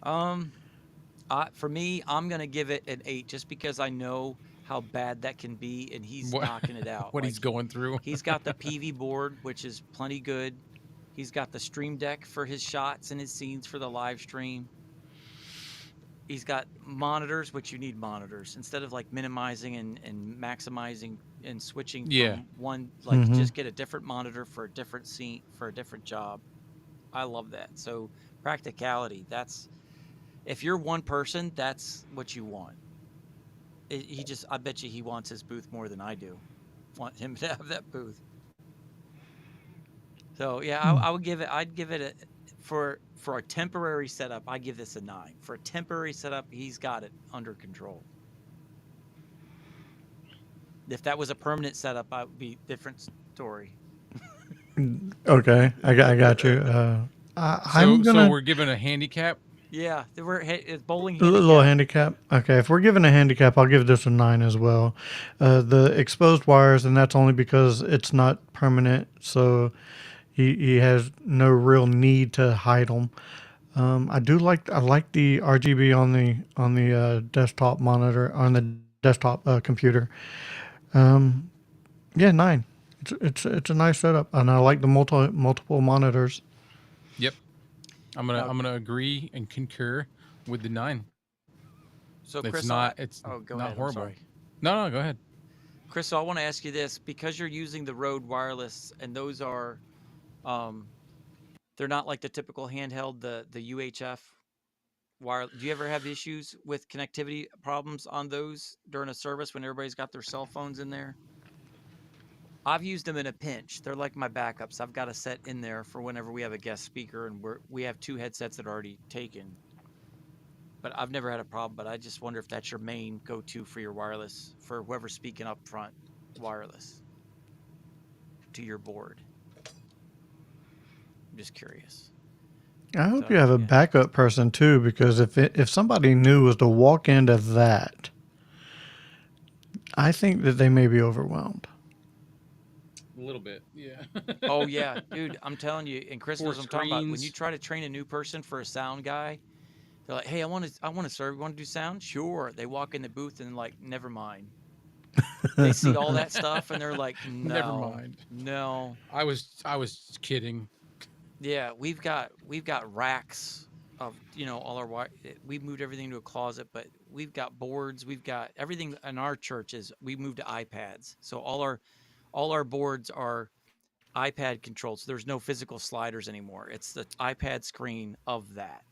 For me, I'm gonna give it an 8 just because I know how bad that can be, and he's knocking it out. What he's going through. He's got the PV board, which is plenty good. He's got the Stream Deck for his shots and his scenes for the live stream. He's got monitors, which you need monitors instead of like minimizing and maximizing and switching from one. Like just get a different monitor for a different scene for a different job. I love that. So practicality. That's if you're one person, that's what you want. I bet you he wants his booth more than I do. Want him to have that booth. So yeah, I'd give it for a temporary setup. I give this a 9. For a temporary setup, he's got it under control. If that was a permanent setup, I would be different story. Okay, I got you. So we're given a handicap. Yeah, it's bowling. A little handicap. Okay, if we're giving a handicap, I'll give this a 9 as well. The exposed wires, and that's only because it's not permanent, so he has no real need to hide them. I like the RGB on the desktop monitor on the desktop computer. Yeah, 9. It's a nice setup, and I like the multiple monitors. Yep. I'm gonna agree and concur with the 9. So it's Chris, not horrible. No, go ahead. Chris, I want to ask you this because you're using the Rode Wireless, and those are, they're not like the typical handheld, the UHF wire. Do you ever have issues with connectivity problems on those during a service when everybody's got their cell phones in there? I've used them in a pinch. They're like my backups. I've got a set in there for whenever we have a guest speaker, and we have 2 headsets that are already taken. But I've never had a problem. But I just wonder if that's your main go-to for your wireless, for whoever's speaking up front, wireless to your board. I'm just curious. I hope you have a backup person too, because if somebody new was to walk into that, I think that they may be overwhelmed. A little bit, yeah. Oh yeah, dude, I'm telling you, and Chris 4 knows what I'm talking about. When you screens. try to train a new person for a sound guy, they're like, "Hey, I want to serve. You want to do sound? Sure." They walk in the booth and like, never mind. They see all that stuff and they're like, Never "No, mind. no." I was kidding. Yeah, we've got racks of all our we moved everything to a closet, but we've got boards, we've got everything in our churches. We moved to iPads, so all our boards are iPad controlled. So there's no physical sliders anymore. It's the iPad screen of that.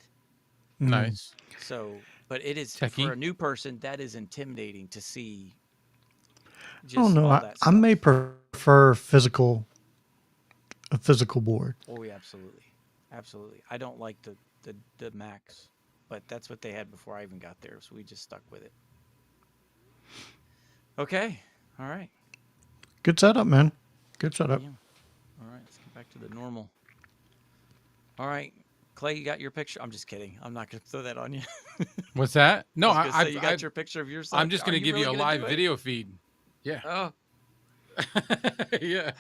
Mm. Nice. So, but it is for Techie. a new person that is intimidating to see I don't just know. all I, that I may stuff. prefer a physical board. Oh, yeah, absolutely, absolutely. I don't like the Macs, but that's what they had before I even got there, so we just stuck with it. Okay, all right, Good setup, man. Good setup. yeah, all right. Let's get back to the normal. All right, Clay, you got your picture. I'm just kidding. I'm not gonna throw that on you. What's that? I No, was gonna say you got I've your picture of your I'm son. just Are gonna you give you really a gonna live do it? video feed. Yeah. Oh, Yeah.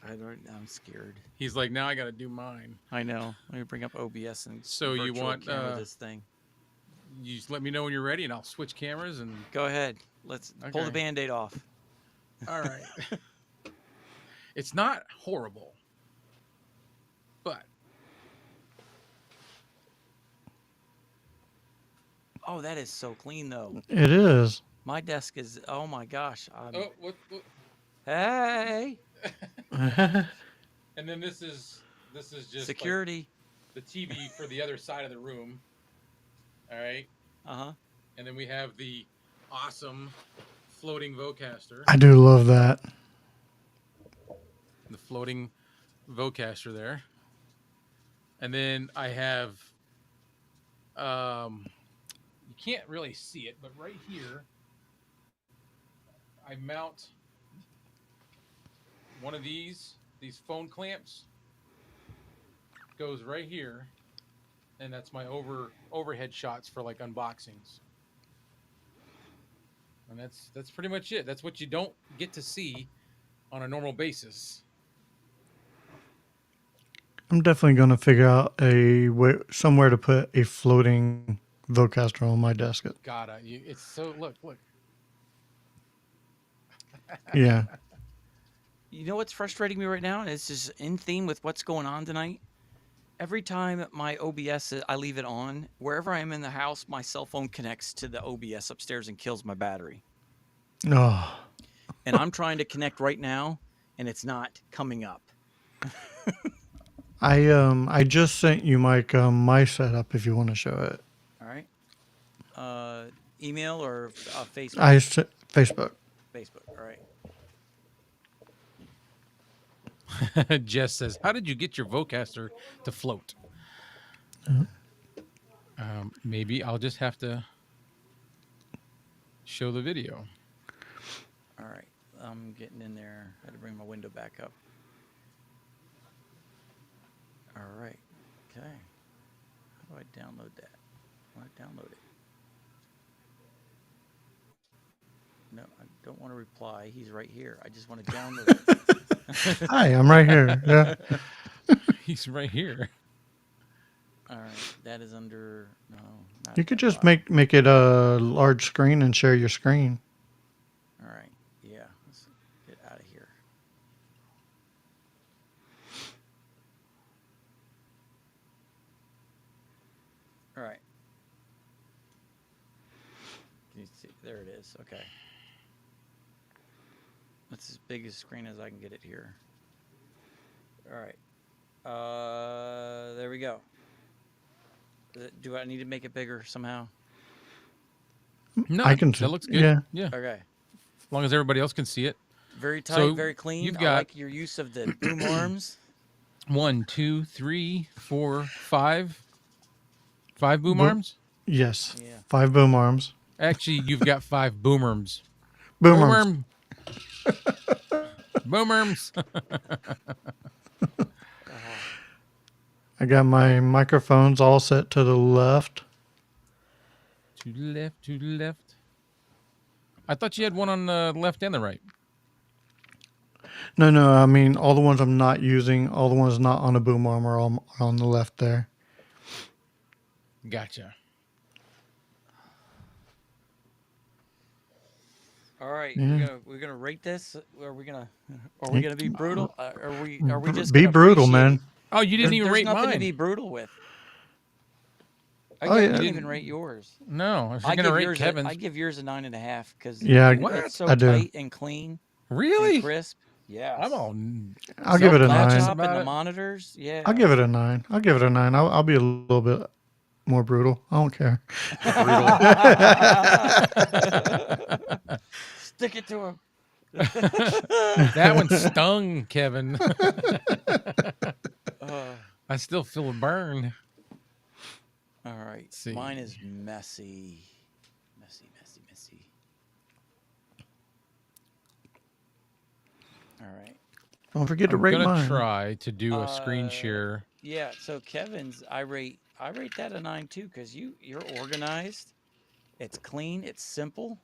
I don't. I'm scared. He's like, now I got to do mine. I know. Let me bring up OBS and So you virtual want camera this thing. you just let me know when you're ready, and I'll switch cameras. And Go ahead. Let's pull the okay, band-aid off. all right. It's not horrible, but Oh, that is so clean though. It is. My desk is. Oh my gosh. oh, what? Hey, And then this is just like security. the TV for the other side of the room. All right, Uh huh. and then we have the awesome floating Vocaster. I do love that. The floating Vocaster there. And then I have you can't really see it, but right here I mount one of these phone clamps goes right here, and that's my overhead shots for like unboxings. And that's pretty much it. That's what you don't get to see on a normal basis. I'm definitely going to figure out a way, somewhere to put a floating Vocaster on my desk. It's so look. Yeah. You know what's frustrating me right now, and it's just in theme with what's going on tonight. Every time my OBS, I leave it on. Wherever I am in the house, my cell phone connects to the OBS upstairs and kills my battery. Oh, And I'm trying to connect right now, and it's not coming up. I just sent you Mike my setup if you want to show it. All right. Email or Facebook? Facebook. Facebook. All right. Jess says, "How did you get your Vocaster to float?" Maybe I'll just have to show the video. All right. I'm getting in there. I had to bring my window back up. All right. Okay. How do I download that? I want to download it. No, I don't want to reply. He's right here. I just want to download it. Hi, I'm right here. Yeah. He's right here. All right. That is under no. Not You could that just file. make it a large screen and share your screen. All right. Yeah. Let's get out of here. All right. Can you see? There it is. Okay. That's as big a screen as I can get it here. All right. There we go. Do I need to make it bigger somehow? No, I can. that looks good. Yeah. Yeah, Okay. as long as everybody else can see it. Very tight, So very clean. you've I got like your use of the boom arms. 1, 2, 3, 4, 5 boom Bo- arms. Yes. Yeah. 5 boom arms. Actually, you've got 5 boom arms. Boom arms. Boom arms. I got my microphones all set to the left. To the left, to the left. I thought you had one on the left and the right. No, no. I mean, all the ones I'm not using, all the ones not on a boom arm are all on the left there. Gotcha. All right, Yeah. we're gonna rate this. Are we gonna be brutal? Are we just Be gonna brutal, appreciate man. it? Oh, you didn't even There's rate nothing to mine. be brutal with. Oh I You yeah, can't even didn't. rate yours. No, if you're gonna rate I Kevin's, give yours a 9.5 because yeah. it's what? so I do. tight and clean and Really? crisp. I'm Yes. all I'll give The it a self-conscious nine. laptop and about the it. monitors. I'll Yeah. give it a nine. I'll give it a nine. I'll be a little bit more brutal. I don't care. Brutal. Stick it to him. That one stung, Kevin. uh, I still feel a burn. all right. Let's Mine see. is messy. Messy, messy, messy. All right. Don't forget to I'm rate gonna mine. try to do a screen Uh share. yeah, so Kevin's I rate that a 9 too cuz you're organized. It's clean, it's simple.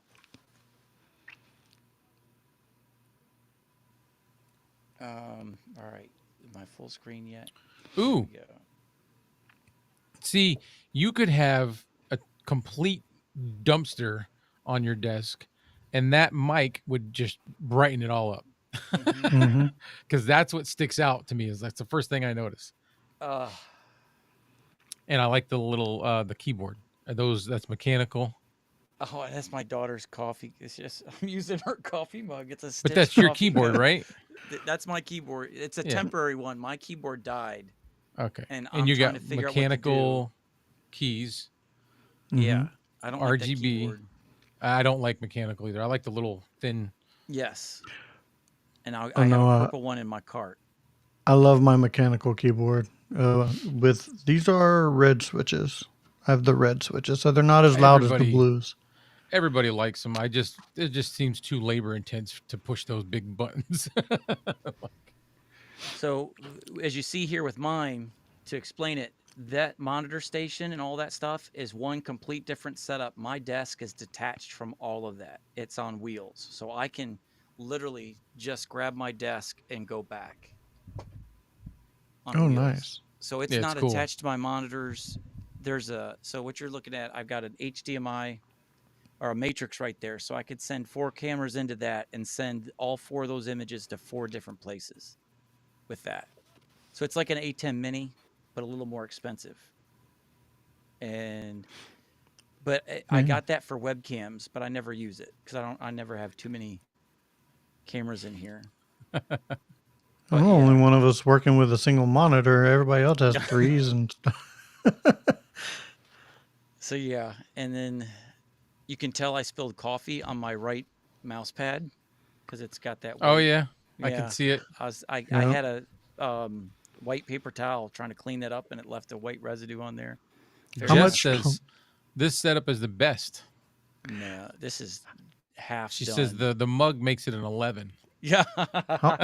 All right. Am I full screen yet? Here we Ooh, go. see, you could have a complete dumpster on your desk, and that mic would just brighten it all up. Mhm. Hmm. Because that's what sticks out to me. Is that's the first thing I notice. Uh And I like the little the keyboard. That's mechanical. oh, that's my daughter's coffee. It's just I'm using her coffee mug. It's a But Stitch that's your coffee keyboard, mug. right? That's my keyboard. It's a Yeah. temporary one. My keyboard died Okay. and And I'm you trying to got figure out what to do. mechanical keys, Yeah. Hmm. I don't like that RGB. keyboard. I don't like mechanical either. I like the little thin. Yes. And Oh I have no, a purple one in my cart. I love my mechanical keyboard. With these are red switches. I have the red switches, so they're not as loud as the Everybody blues. everybody likes them. It just seems too labor intense to push those big buttons. So, as you see here with mine, to explain it, that monitor station and all that stuff is one complete different setup. My desk is detached from all of that. It's on wheels. So I can literally just grab my desk and go back on Oh, wheels. nice. So it's Yeah, it's not cool. attached to my monitors. So what you're looking at, I've got an HDMI or a matrix right there. So I could send 4 cameras into that and send all 4 of those images to 4 different places with that. So it's like an A10 mini, but a little more expensive. And but I Yeah. got that for webcams, but I never use it because I never have too many cameras in here. I'm But the only yeah. one of us working with a single monitor. Everybody else has threes and stuff. So yeah, and then you can tell I spilled coffee on my right mouse pad because it's got that Oh white. yeah, I can Yeah, see it. I Yeah. had a white paper towel trying to clean that up, and it left a white residue on there. Very How Jess much? messy. says this setup is the best. No, this is half She says done. the mug makes it an 11. Yeah. How,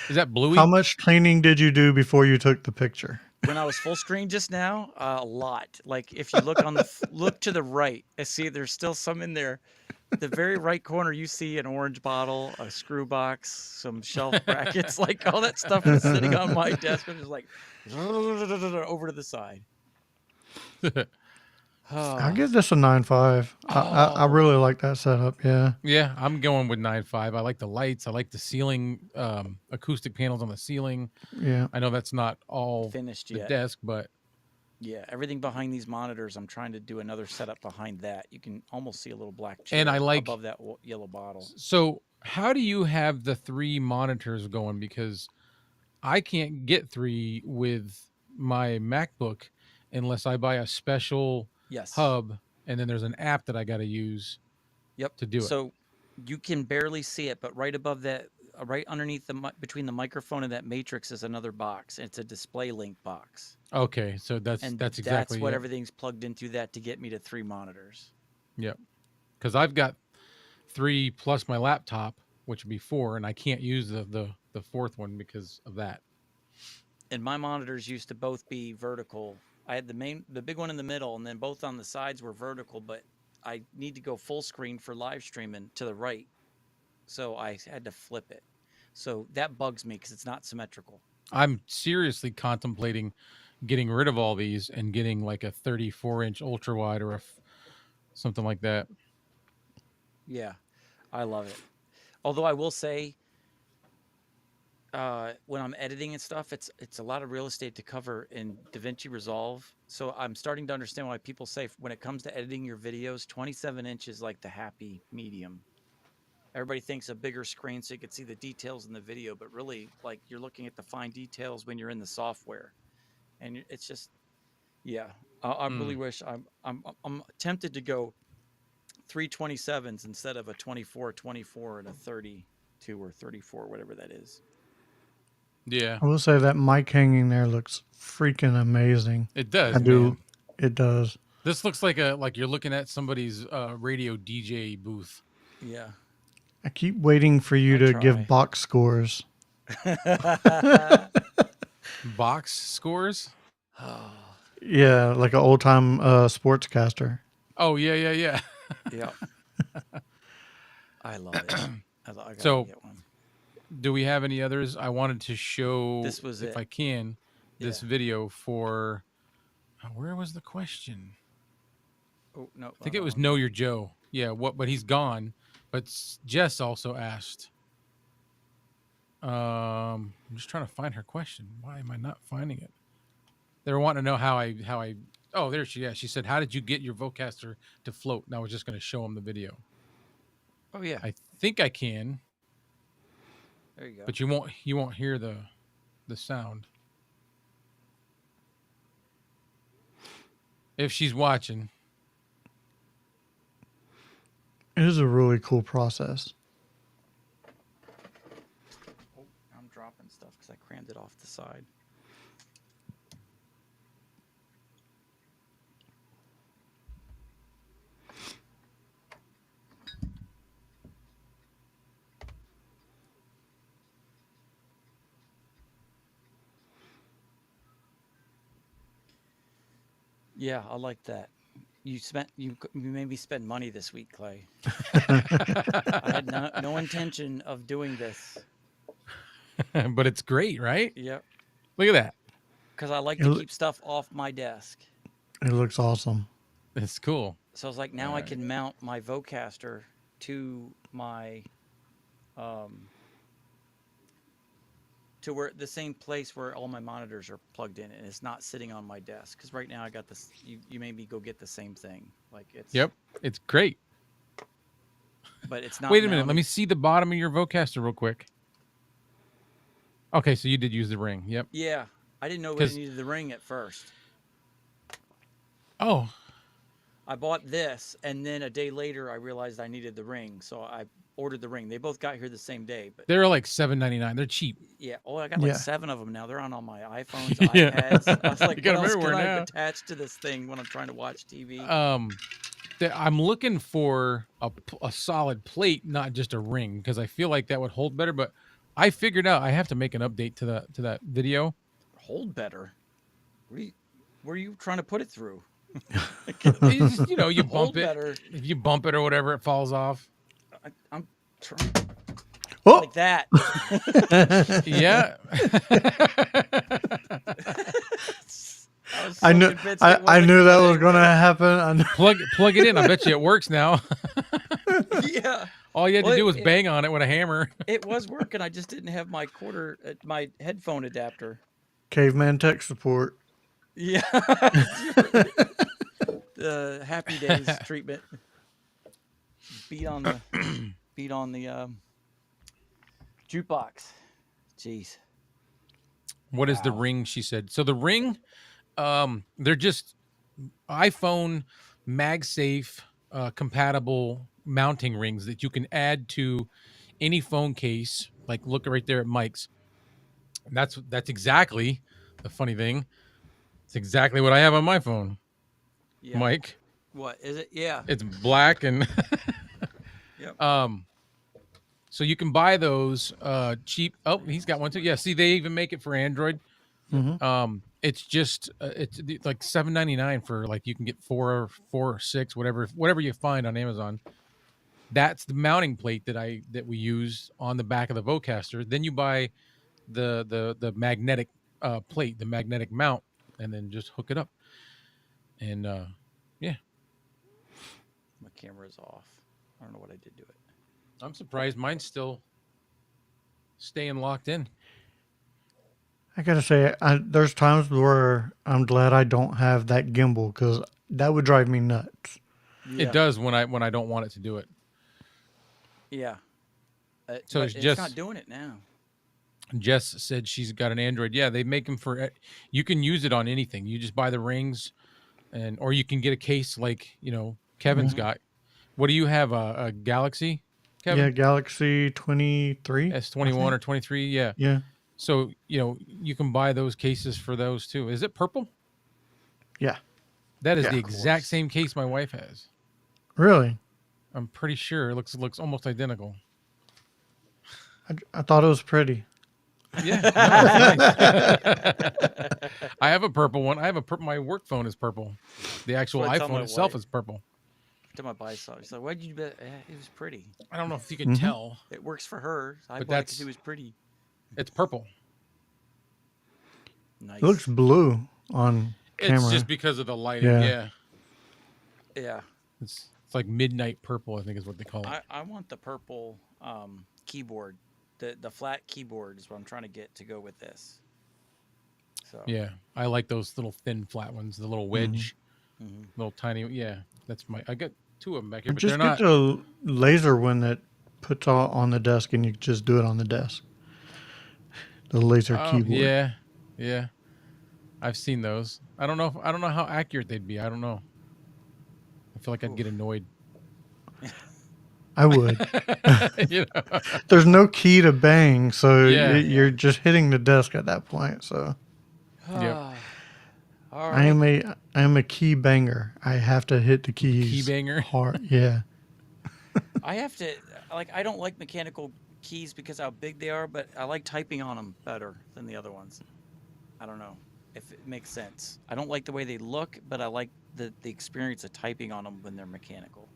Is that how Bluey? much cleaning did you do before you took the picture? When I was full screen just now, a lot. Like if you look on the look to the right, I see there's still some in there. The very right corner, you see an orange bottle, a screw box, some shelf brackets, like all that stuff was sitting on my desk. I'm just like over to the side. I'll Oh, give this a 9.5. I oh, really like that setup. Yeah. Yeah, I'm going with 9.5. I like the lights. I like the ceiling, acoustic panels on the ceiling. Yeah. I know that's not all finished the yet. desk, but Yeah, everything behind these monitors, I'm trying to do another setup behind that. You can almost see a little black and I chair like. above that yellow bottle. So, how do you have the 3 monitors going? Because I can't get 3 with my MacBook unless I buy a special Yes. hub, and then there's an app that I got to use Yep. to do it. So you can barely see it, but right above that, right underneath between the microphone and that matrix is another box. It's a display link box, Okay, so and that's that's exactly what it. everything's plugged into that to get me to 3 monitors. Yep. Because I've got 3 plus my laptop, which would be 4, and I can't use the fourth one because of that. And my monitors used to both be vertical. I had the big one in the middle, and then both on the sides were vertical. But I need to go full screen for live streaming to the right, so I had to flip it. So that bugs me because it's not symmetrical. I'm seriously contemplating getting rid of all these and getting like a 34-inch ultra wide or something like that. Yeah, I love it. Although I will say, when I'm editing and stuff, it's a lot of real estate to cover in DaVinci Resolve. So I'm starting to understand why people say when it comes to editing your videos, 27 inches like the happy medium. Everybody thinks a bigger screen so you can see the details in the video, but really, like, you're looking at the fine details when you're in the software, and it's just, yeah. I really wish I'm tempted to go 327s instead of a 24 and a 32 or 34, whatever that is. Yeah, I will say that mic hanging there looks freaking amazing. it does, I do. man. It does. This looks like you're looking at somebody's radio DJ booth. Yeah. I keep waiting for you I to try. give box scores. Box scores? Yeah, like an old time sportscaster. Oh yeah. Yeah. I love it. I gotta So, get one. do we have any others? I wanted to show, This was if it. I can, this Yeah. video for. Where was the question? Oh no, I think it was Know Your Joe. Yeah, what? But he's gone. But Jess also asked. I'm just trying to find her question. Why am I not finding it? They were wanting to know how I. Oh, there she. Yeah, she said, "How did you get your Vocaster to float?" And I was just going to show him the video. Oh yeah. I think I can. There you go. But you won't hear the sound. If she's watching. It is a really cool process. Oh, I'm dropping stuff because I crammed it off the side. Yeah, I like that. You made me spend money this week, Clay. I had no intention of doing this. But it's great, right? Yep. Look at that. Because I like to keep stuff off my desk. It looks awesome. It's cool. So I was like, now I can mount my Vocaster to my to where the same place where all my monitors are plugged in, and it's not sitting on my desk. Because right now I got this. You made me go get the same thing. Like it's. Yep, it's great. But it's not. Wait a minute. Let me see the bottom of your Vocaster real quick. Okay, so you did use the ring. Yep. Yeah, I didn't know we needed the ring at first. Oh. I bought this, and then a day later I realized I needed the ring, so I ordered the ring. They both got here the same day, but they're like $7.99. They're cheap. Yeah. Oh, I got like 7 of them now. They're on all my iPhones, Yeah. iPads. I was like, You got what else 'em can everywhere I now. attach to this thing when I'm trying to watch TV? I'm looking for a solid plate, not just a ring, because I feel like that would hold better. But I figured out I have to make an update to that video. Hold better? Where are you trying to put it through? It's just, you bump Hold it. better. If you bump it or whatever, it falls off. I'm trying. Oh! Like that. Yeah. I knew that was going to happen. Plug it in. I bet you it works now. Yeah. All you had to do was bang on it with a hammer. It was working. I just didn't have my my headphone adapter. Caveman tech support. Yeah. The Happy Days treatment. Beat on the jukebox. Jeez. What is the ring? She said. So the ring, they're just iPhone MagSafe compatible mounting rings that you can add to any phone case. Like look right there at Mike's. And that's exactly the funny thing. It's exactly what I have on my phone. Yeah. Mike. What is it? Yeah. It's black and yep. So you can buy those cheap. Oh, he's got one too. Yeah, see, they even make it for Android. Mm-hmm. It's just it's like $7.99 for like you can get four or six, whatever you find on Amazon. That's the mounting plate that we use on the back of the Vocaster. Then you buy the magnetic plate, the magnetic mount, and then just hook it up. And yeah, My camera's off. I don't know what I did to it. I'm surprised mine's still staying locked in. I gotta say, there's times where I'm glad I don't have that gimbal because that would drive me nuts. It does when I don't want it to do it. Yeah. So But it's not doing it now. Jess said she's got an Android. Yeah, they make them for. You can use it on anything. You just buy the rings, or you can get a case like Kevin's got. What do you have? A Galaxy, Kevin? Yeah, Galaxy 23, S21 or 23. Yeah. Yeah. So you can buy those cases for those too. Is it purple? Yeah. That is Yeah, the of exact same case my wife has. Really? I'm pretty sure it looks almost identical. I thought it was pretty. Yeah, no, it's nice. I have a purple one. I have my work phone is purple. The actual iPhone itself is purple. To my buy saw. She's like, "Why'd you bet? It was pretty." I don't know if you can tell. It works for her. I But bought it because it was pretty. It's purple. Nice. It looks blue on camera. It's just because of the lighting. Yeah. Yeah. It's like midnight purple, I think is what they call it. I want the purple keyboard. The flat keyboard is what I'm trying to get to go with this. So yeah, I like those little thin flat ones, the little wedge, little tiny. Yeah, I got two of them back here, but just they're not. Get the laser one that puts all on the desk, and you just do it on the desk. The laser keyboard. Yeah, I've seen those. I don't know how accurate they'd be. I don't know. I feel like I'd get annoyed. I would. There's no key to bang, so you're just hitting the desk at that point. So, yeah. I am a key banger. I have to hit the keys. Key banger. Hard. Yeah. I have to I don't like mechanical keys because how big they are, but I like typing on them better than the other ones. I don't know if it makes sense. I don't like the way they look, but I like the experience of typing on them when they're mechanical.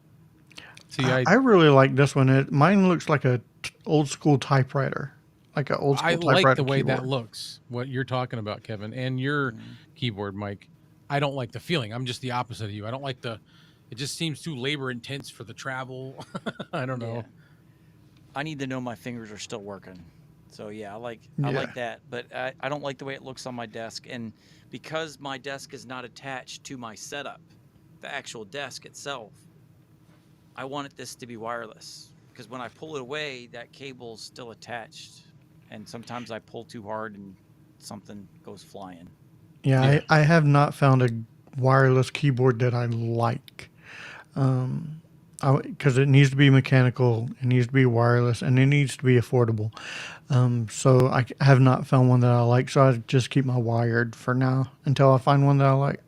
See, I really like this one. Mine looks like a old school typewriter, like an old school typewriter. I like the way keyboard. that looks. What you're talking about, Kevin, and your keyboard, Mike. I don't like the feeling. I'm just the opposite of you. I don't like it just seems too labor intense for the travel. I don't know. Yeah. I need to know my fingers are still working. So yeah, I like that, but I don't like the way it looks on my desk. And because my desk is not attached to my setup, the actual desk itself, I wanted this to be wireless because when I pull it away, that cable's still attached, and sometimes I pull too hard and something goes flying. Yeah. I have not found a wireless keyboard that I like. Because it needs to be mechanical, it needs to be wireless, and it needs to be affordable. So I have not found one that I like. So I just keep my wired for now until I find one that I like.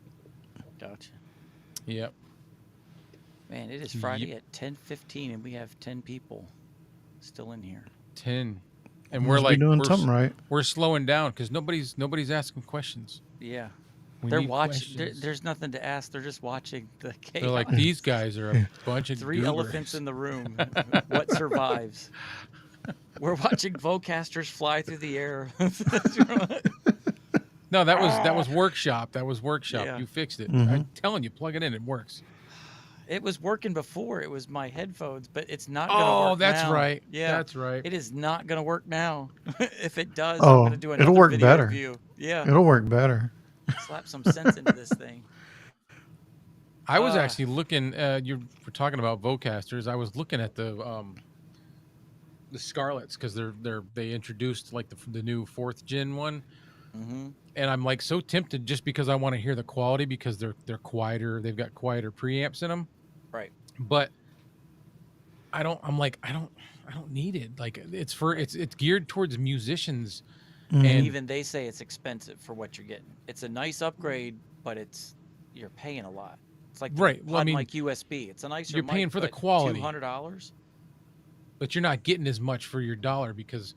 Gotcha. Yep. Man, it is Friday at 10:15, and we have 10 people still in here. 10, and we're doing something right. We're slowing down because nobody's asking questions. Yeah. They're watching. There's nothing to ask. They're just watching the chaos. They're like, these guys are a bunch of three elephants in the room. What survives? We're watching Vocasters fly through the air. No, that was workshop. That was workshop. Yeah. You fixed it. I'm telling you, plug it in. It works. It was working before. It was my headphones, but it's not going to work that's now. right. Yeah, that's right. It is not going to work now. If it does, I'm going to do another it'll work video better. review. Yeah, it'll work better. Slap some sense into this thing. I was actually looking. You were talking about Vocasters. I was looking at the Scarletts because they introduced like the new 4th gen one, and I'm like so tempted just because I want to hear the quality because they're quieter. They've got quieter preamps in them. Right. But I don't need it. Like it's geared towards musicians. And even they say it's expensive for what you're getting. It's a nice upgrade, but you're paying a lot. It's like right. Well, I mean, like USB. It's a nicer. You're paying mic, for the quality. $200. But you're not getting as much for your dollar because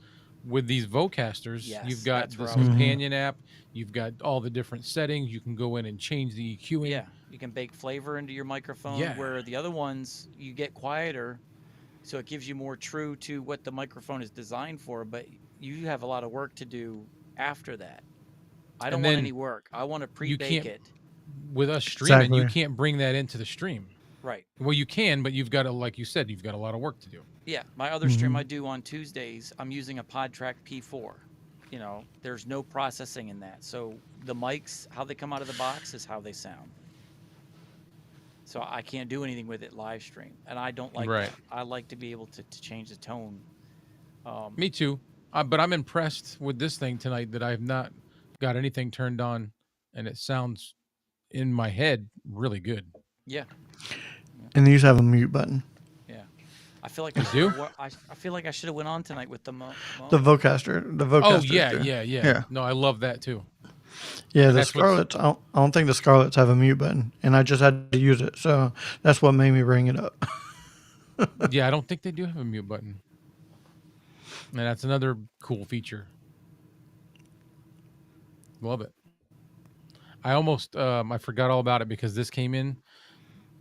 with these Vocasters, you've got this companion companion app. You've got all the different settings. You can go in and change the EQing. Yeah, you can bake flavor into your microphone. Yeah. Where the other ones, you get quieter, So it gives you more true to what the microphone is designed for, but you have a lot of work to do after that. I don't And want then any work. I want to you pre-bake can't, it. with us streaming, you Exactly. can't bring that into the stream. Right. Well, you can, but you've got to, like you said, you've got a lot of work to do. Yeah. My other stream Hmm. I do on Tuesdays, I'm using a PodTrack P4. There's no processing in that. So the mics, how they come out of the box is how they sound. So I can't do anything with it live stream. And I don't like Right. that. I like to be able to change the tone. Me too. But I'm impressed with this thing tonight that I have not got anything turned on, and it sounds in my head really good. Yeah. And these have a mute button. Yeah. I feel like They do? I feel like I should have went on tonight with the The mono. Vocaster. The Oh Vocasters yeah, do. yeah, yeah. Yeah. No, I love that too. Yeah, And the that's what's Scarlets, I don't think the Scarlets have a mute button, and I just had to use it, so that's what made me bring it up. yeah, I don't think they do have a mute button. And that's another cool feature. Love it. I almost I forgot all about it because this came in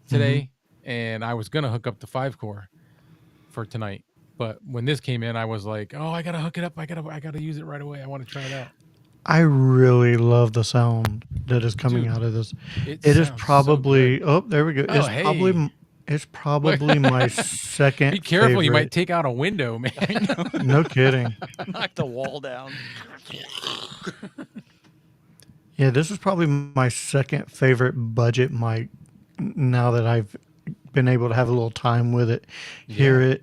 today and I was gonna hook up the 5-core for tonight. But when this came in, I was like, oh, I gotta hook it up. I gotta use it right away. I want to try it out. I really love the sound that is coming Dude, out of this. it It is sounds so good. probably, oh, there we go. Oh, hey. It's probably my Be second careful, you might favorite. take out a window, man. No kidding. Knock the wall down. Yeah, this is probably my second favorite budget mic now that I've been able to have a little time with it. Hear Yeah.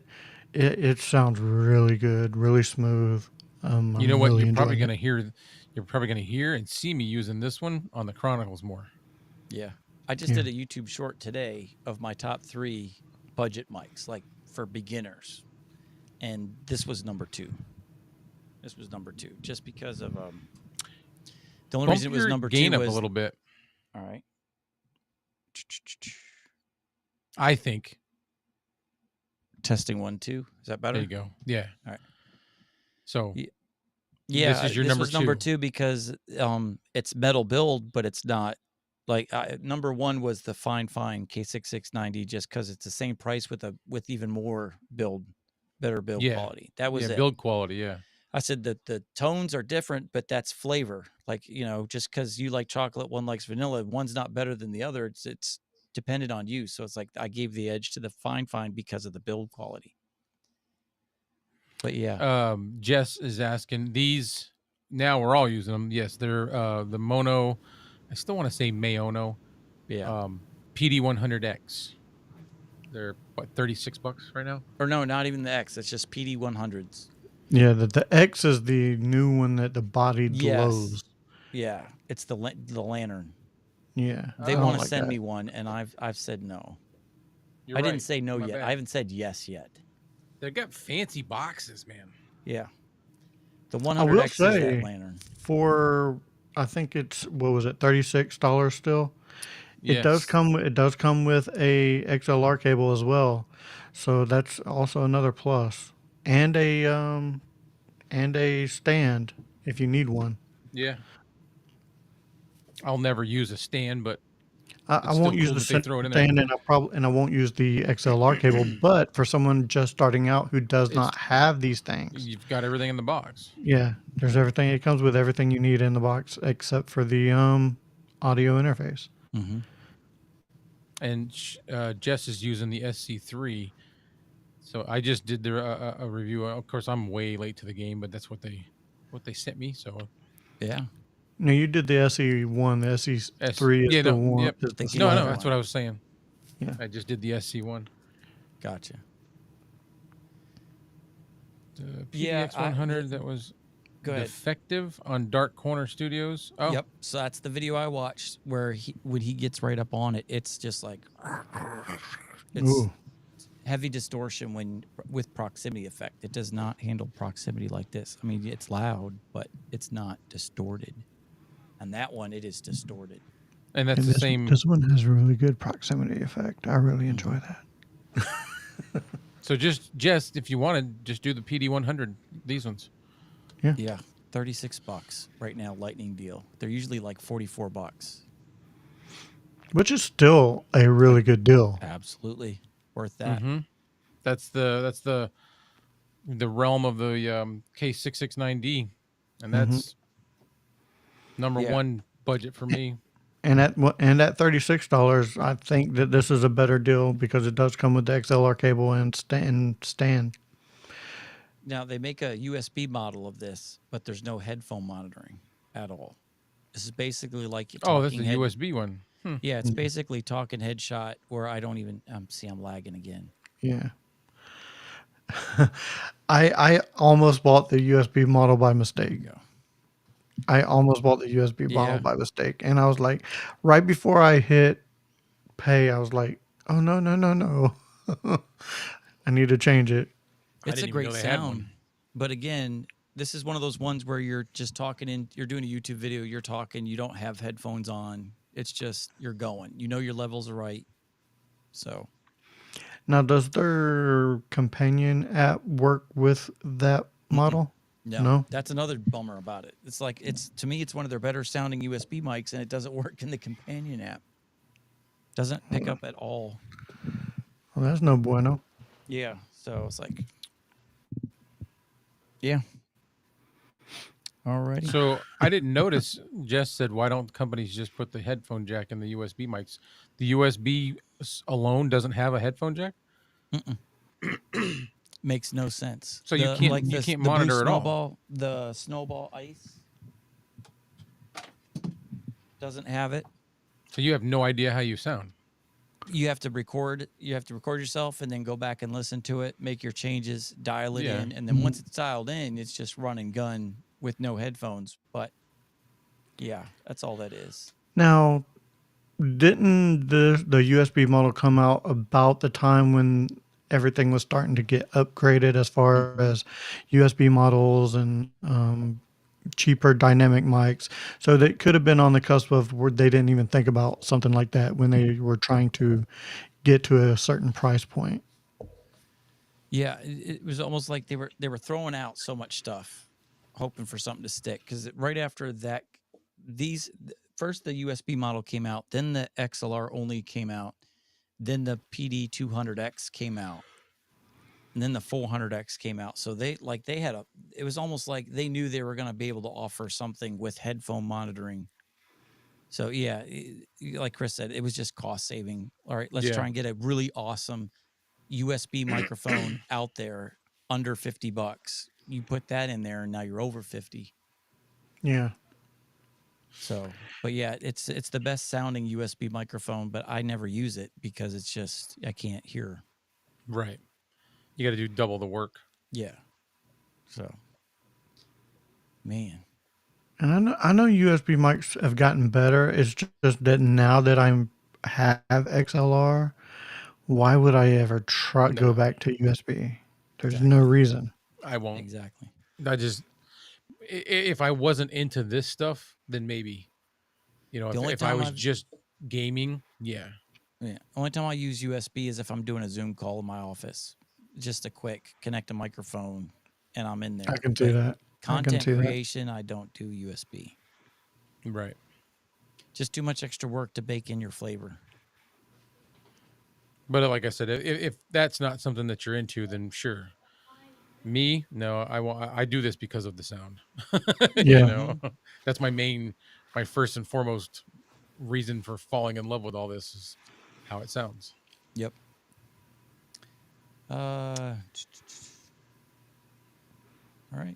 it sounds really good, really smooth. You know I'm what? really You're probably enjoying gonna it. hear. You're probably gonna hear and see me using this one on the Chronicles more. Yeah. I just Yeah. did a YouTube short today of my top 3 budget mics, like for beginners. And this was number 2. This was number 2, just because of the only Bump reason it was your number 2 gain up a was little bit. all right. I think. Testing 1 2. Is that better? There you go. Yeah. All right. So Yeah, this is your this number was number 2. 2 because it's metal build, but it's not like number 1 was the Fine K6690, just because it's the same price with even more better build Yeah. quality. That was Yeah. it. Build quality. Yeah. I said that the tones are different, but that's flavor. Like, just because you like chocolate, one likes vanilla, one's not better than the other. It's dependent on you. So it's like I gave the edge to the Fine because of the build quality. But yeah, Jess is asking these. Now we're all using them. Yes, they're the Mono. I still want to say Mayono. yeah. PD100X. They're what, $36 right now? Or no, not even the X. It's just PD 100s. Yeah, the X is the new one that the body Yes. glows. Yeah, it's the lantern. Yeah, They I don't want to like send that. me one, and I've said no. You're I right. didn't say no My yet. bad. I haven't said yes yet. They've got fancy boxes, man. Yeah, the I will 100X is that say lantern. for I think it's what was it, $36 still. It does Yes. come with a XLR cable as well, so that's also another plus, and a stand if you need one. Yeah. I'll never use a stand, but I it's still won't use cool the that they throw it in there. stand, and I won't use the XLR cable. But for someone just starting out who does It's not have these things, You've got everything in the box. yeah, there's everything. It comes with everything you need in the box except for the audio interface. Mm-hmm. And Jess is using the SC3. So I just did a review. Of course, I'm way late to the game, but that's what they sent me. So Yeah, No, you did the SE1. The SE3 is yeah, the no, one. yep. Is the Thank you. No, slider. that's what I was saying. Yeah. I just did the SC1. gotcha. The Yeah, PDX100 that was Go ahead. defective on Dark Corner Studios. Oh, Yep. So that's the video I watched where when he gets right up on it, it's just like it's Ooh. heavy distortion with proximity effect. It does not handle proximity like this. I mean, it's loud, but it's not distorted. And that one, it is distorted. and that's And the same. This one has a really good proximity effect. I really enjoy that. So just if you wanted, just do the PD100. These ones. Yeah, $36 right now, Lightning deal. They're usually like $44. Which is still a really good deal. Absolutely worth that. Mm-hmm. That's the realm of the K669D, and Hmm. that's number Yeah. one budget for me. And at $36, I think that this is a better deal because it does come with the XLR cable and stand. Now they make a USB model of this, but there's no headphone monitoring at all. This is basically like your Oh, that's talking the head. USB one. Yeah, it's basically talking headshot where I don't even see I'm lagging again. Yeah. I almost bought the USB model by There mistake. you go. I almost bought the USB model Yeah. by mistake. And I was like, right before I hit pay, I was like, oh, no, no, no, no. I need to change it. I It's a didn't even know great they had sound. one. But again, this is one of those ones where you're just talking you're doing a YouTube video, you're talking, you don't have headphones on. It's just you're going. You know your levels are right. So Now, does their companion app work with that mm-mm. model? No, No? that's another bummer about it. It's like it's to me, it's one of their better sounding USB mics, and it doesn't work in the companion app. Doesn't pick up at all. Well, that's no bueno. Yeah. So it's like, yeah. Alrighty. So I didn't notice. Jess said, "Why don't companies just put the headphone jack in the USB mics? The USB alone doesn't have a headphone jack, Mm-mm. Makes no sense. so you The can't like you this can't the blue monitor at all. snowball, the snowball ice doesn't have it. So you have no idea how you sound. You have to record. You have to record yourself and then go back and listen to it, make your changes, dial it Yeah, in, and then once it's dialed in, it's just run and gun with no headphones. But yeah, that's all that is. Now, didn't the USB model come out about the time when everything was starting to get upgraded as far Mm-hmm. as USB models and cheaper dynamic mics? So they could have been on the cusp of where they didn't even think about something like that when they were trying to get to a certain price point. Yeah, it was almost like they were throwing out so much stuff, hoping for something to stick. Because right after that, first the USB model came out, then the XLR only came out, then the PD 200X came out, and then the 400X came out. So they had a. It was almost like they knew they were going to be able to offer something with headphone monitoring. So yeah, like Chris said, it was just cost saving. All right, let's yeah, try and get a really awesome USB microphone out there under $50. You put that in there and now you're over 50. Yeah. So, but yeah, it's the best sounding USB microphone, but I never use it because it's just I can't hear. right. You got to do double the work. Yeah. So, man. And I know USB mics have gotten better. It's just that now that I have XLR, why would I ever try No, go back to USB? There's no Exactly. reason. I won't. Exactly. I just if I wasn't into this stuff, then maybe The only if I time was I've just gaming, yeah, yeah, only time I use USB is if I'm doing a Zoom call in my office. Just a quick connect a microphone and I'm in I there. can see But that. I can content see that. creation, I don't do USB. right. Just too much extra work to bake in your flavor. But like I said, if that's not something that you're into, then sure. Me, no, I do this because of the sound. Yeah. Mm-hmm. That's my first and foremost reason for falling in love with all this is how it sounds. Yep. All right.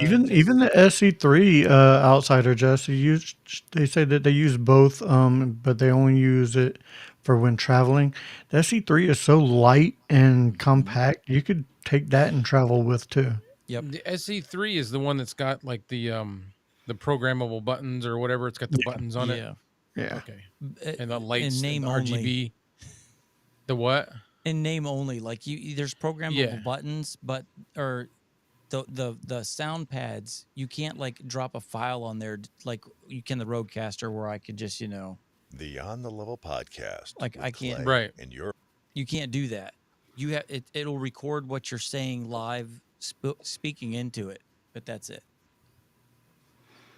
Even the SC3 outsider, Jess, they say that they use both, but they only use it for when traveling. The SC3 is so light and Mm-hmm. compact, you could take that and travel with too. Yep. The SC3 is the one that's got like the programmable buttons or whatever. It's got the Yeah. buttons on it. Yeah. Yeah. Okay. And the In lights and name the only. RGB. The what? In name only. Like there's Yeah. programmable buttons, but or the sound pads, you can't like drop a file on there like you can the Rodecaster, where I could just The On the Level podcast like with I can't. Clay Right. and your You can't do that. You have it'll record what you're saying live, speaking into it, but that's it.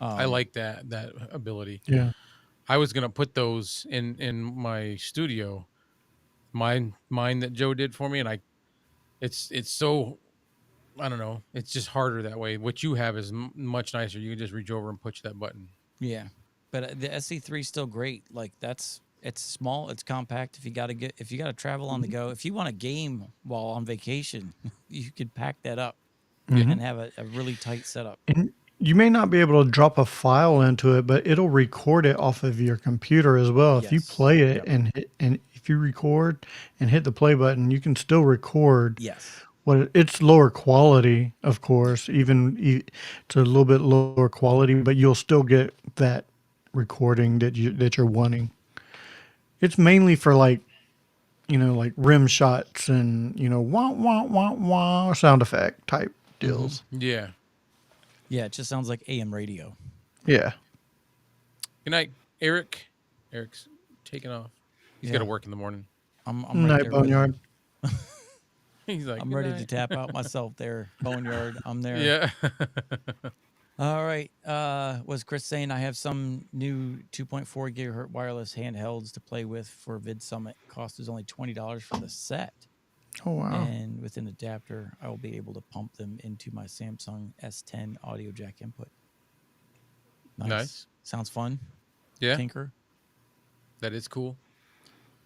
I like that ability. Yeah. I was gonna put those in my studio, mine that Joe did for me, and it's so, I don't know. It's just harder that way. What you have is much nicer. You can just reach over and push that button. Yeah, but the SC3 is still great. Like it's small, it's compact. If you got to travel on the go, if you want a game while on vacation, you could pack that up Yeah. Mhm. and have a really tight setup. And you may not be able to drop a file into it, but it'll record it off of your computer as well. If you Yes. play it Yep. and if you record and hit the play button, you can still record. Yes. Well, it's lower quality, of course. It's a little bit lower quality, but you'll still get that recording that you're wanting. It's mainly for like like rim shots and wah wah wah wah sound effect type Mm-hmm. deals. Yeah. Yeah, it just sounds like AM radio. Yeah. Good night, Eric. Eric's taking off. He's got to Yeah. work in the morning. I'm right Night there with him. Boneyard. He's like, I'm "Good ready to night." tap out myself there. Boneyard, I'm there. Yeah. All right. Was Chris saying I have some new 2.4 gigahertz wireless handhelds to play with for Vid Summit? Cost is only $20 for the set. Oh wow. And with an adapter, I will be able to pump them into my Samsung S10 audio jack input. Nice. Sounds fun. Yeah. Tinker. That is cool.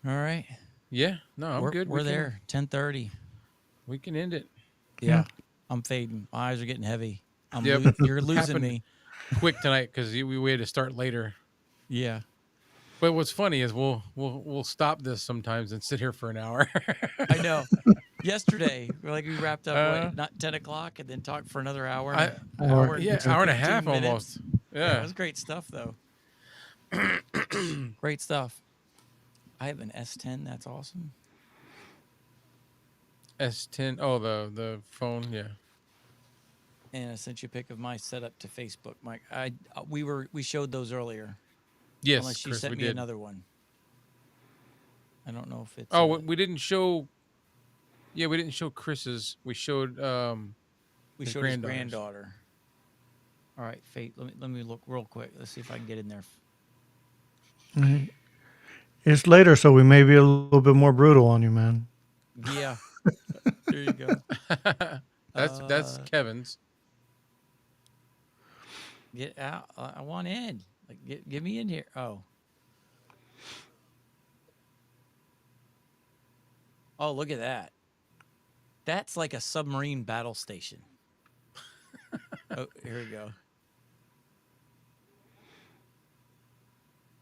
All right. Yeah. No, I'm good. We're there. 10:30. We can end it. Yeah. I'm fading. My eyes are getting heavy. Yep. You're losing Happened me. quick tonight because we had to start later. Yeah. But what's funny is we'll stop this sometimes and sit here for an hour. I know. Yesterday, we wrapped up not 10 o'clock and then talked for another hour. Hour and and a 15 half minutes. almost. Yeah, it Yeah. was great stuff though. Great stuff. I have an S10. That's awesome. S10. Oh, the phone. Yeah. And I sent you a pic of my setup to Facebook, Mike. We showed those earlier. Yes, Unless you Chris, sent we me did. another one. I don't know if it's. Oh, we didn't show. Yeah, we didn't show Chris's. We showed we his showed his granddaughter's. granddaughter. All right, Fate. Let me look real quick. Let's see if I can get in there. Mhm. It's later, so we may be a little bit more brutal on you, man. Yeah. There you go. That's Kevin's. Get out. I want in. Like, get me in here. Oh. Oh, look at that. That's like a submarine battle station. Oh, here we go.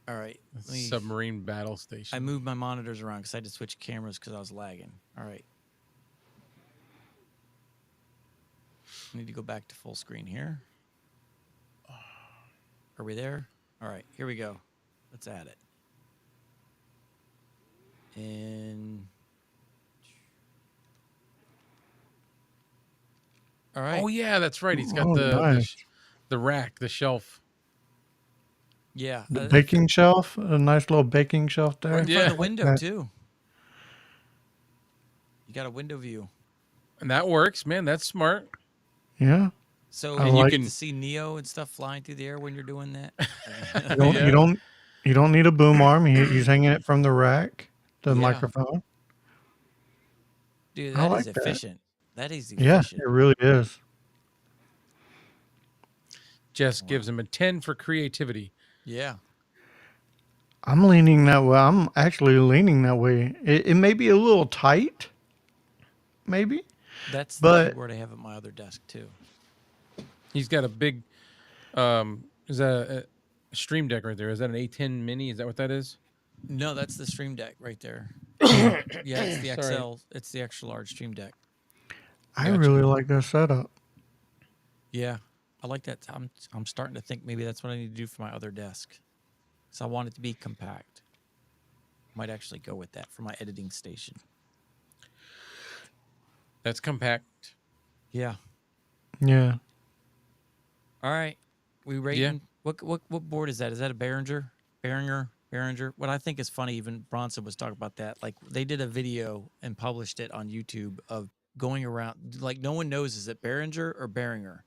All right. Submarine battle station. I moved my monitors around because I had to switch cameras because I was lagging. All right. I need to go back to full screen here. Are we there? All right. Here we go. Let's add it. And all right. Oh yeah, that's right. He's got nice. the rack, the shelf. Yeah. The baking shelf, a nice little baking shelf there. Right in front of the Like window that. too. You got a window view. And that works, man. That's smart. Yeah. So I you like- get to see Neo and stuff flying through the air when you're doing that. You don't need a boom arm. He's hanging it from the rack, the Yeah. microphone. Dude, I that like is that. efficient. That is Yeah, efficient. it really is. Jess gives him a 10 for creativity. Yeah. I'm leaning that way. I'm actually leaning that way. It may be a little tight, maybe. That's But- the keyboard I have at my other desk too. He's got a big is that a Stream Deck right there? Is that an A10 mini? Is that what that is? No, that's the Stream Deck right there. Yeah, it's the Sorry. XL. It's the extra large Stream Deck. I Gotcha. really like that setup. Yeah, I like that. I'm starting to think maybe that's what I need to do for my other desk. So I want it to be compact. Might actually go with that for my editing station. That's compact. Yeah. Yeah. All right. We rating. What board is that? Is that a Behringer? Behringer. What I think is funny, even Bronson was talking about that. Like they did a video and published it on YouTube of going around. Like no one knows is it Behringer or Behringer.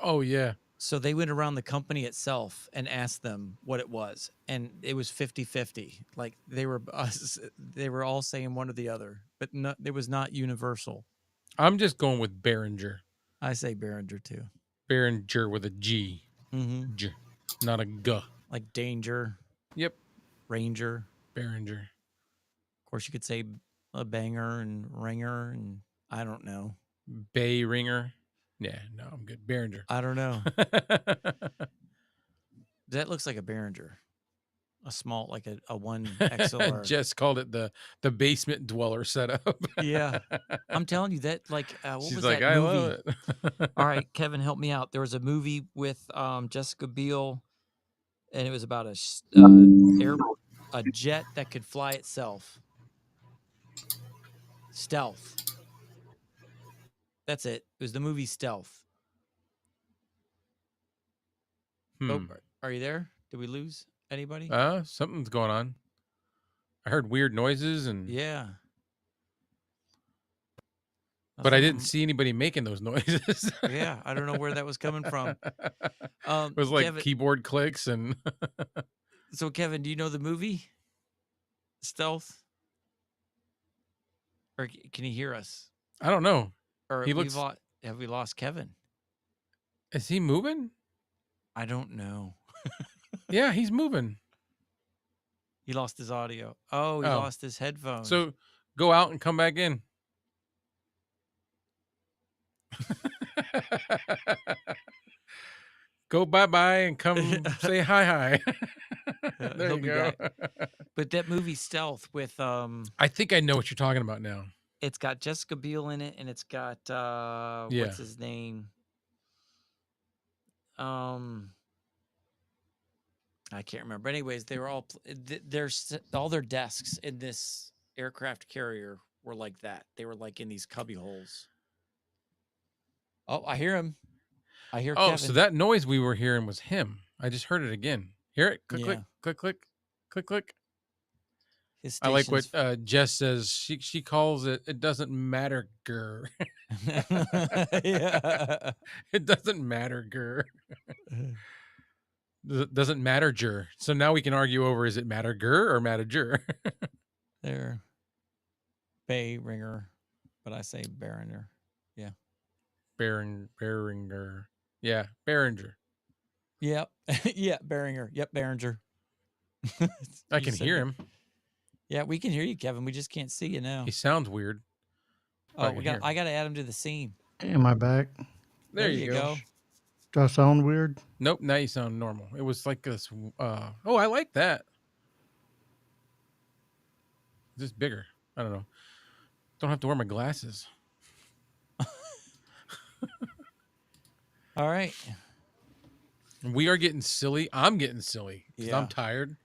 Oh yeah. So they went around the company itself and asked them what it was, and it was 50-50. Like they were all saying one or the other, but no, it was not universal. I'm just going with Behringer. I say Behringer too. Behringer with a G. Mm-hmm. J, not a G. Like Danger. Yep. Ranger. Behringer. Of course, you could say a banger and ringer, and I don't know. Bay Ringer. Yeah, no, I'm good. Behringer. I don't know. That looks like a Behringer. A small, like a 1 XLR. Jess called it the basement dweller setup. Yeah. I'm telling you that, like, what She's was like, that I movie? love it. All right, Kevin, help me out. There was a movie with Jessica Biel, and it was about a jet that could fly itself. Stealth. That's it. It was the movie Stealth. Oh, are you there? Did we lose anybody? Something's going on. I heard weird noises and Yeah. but I didn't see anybody making those noises. Yeah, I don't know where that was coming from. It was like Kevin, keyboard clicks and so Kevin, do you know the movie Stealth? Or can you hear us? I don't know. Or He looks. have we lost Kevin? Is he moving? I don't know. Yeah, he's moving. He lost his audio. Oh, he lost his headphones. So go out and come back in. Go bye-bye and come say hi. There you go. But that movie Stealth with I think I know what you're talking about now. It's got Jessica Biel in it, and it's got what's his name? I can't remember. Anyways, they were all there's all their desks in this aircraft carrier were like that. They were like in these cubby holes. Oh, I hear him. I hear Kevin. So that noise we were hearing was him. I just heard it again. Hear it? Click, click, click, click, click, click. I like what Jess says. She calls it. It doesn't matter, grr. Yeah. It doesn't matter, grr. Doesn't matter, jur. So now we can argue over: is it matter, grr, or matter, jur? There, Bay Ringer, but I say Behringer. Yeah. Behringer. Yeah, Behringer. Yep. Yeah, Behringer. Yep, Behringer. I can hear him. Yeah, we can hear you, Kevin. We just can't see you now. He sounds weird. Oh, I got to add him to the scene. Am I back? There you go. Do I sound weird? Nope, now you sound normal. It was like this. Oh, I like that. Just bigger. I don't know. Don't have to wear my glasses. All right. We are getting silly. I'm getting silly because I'm tired.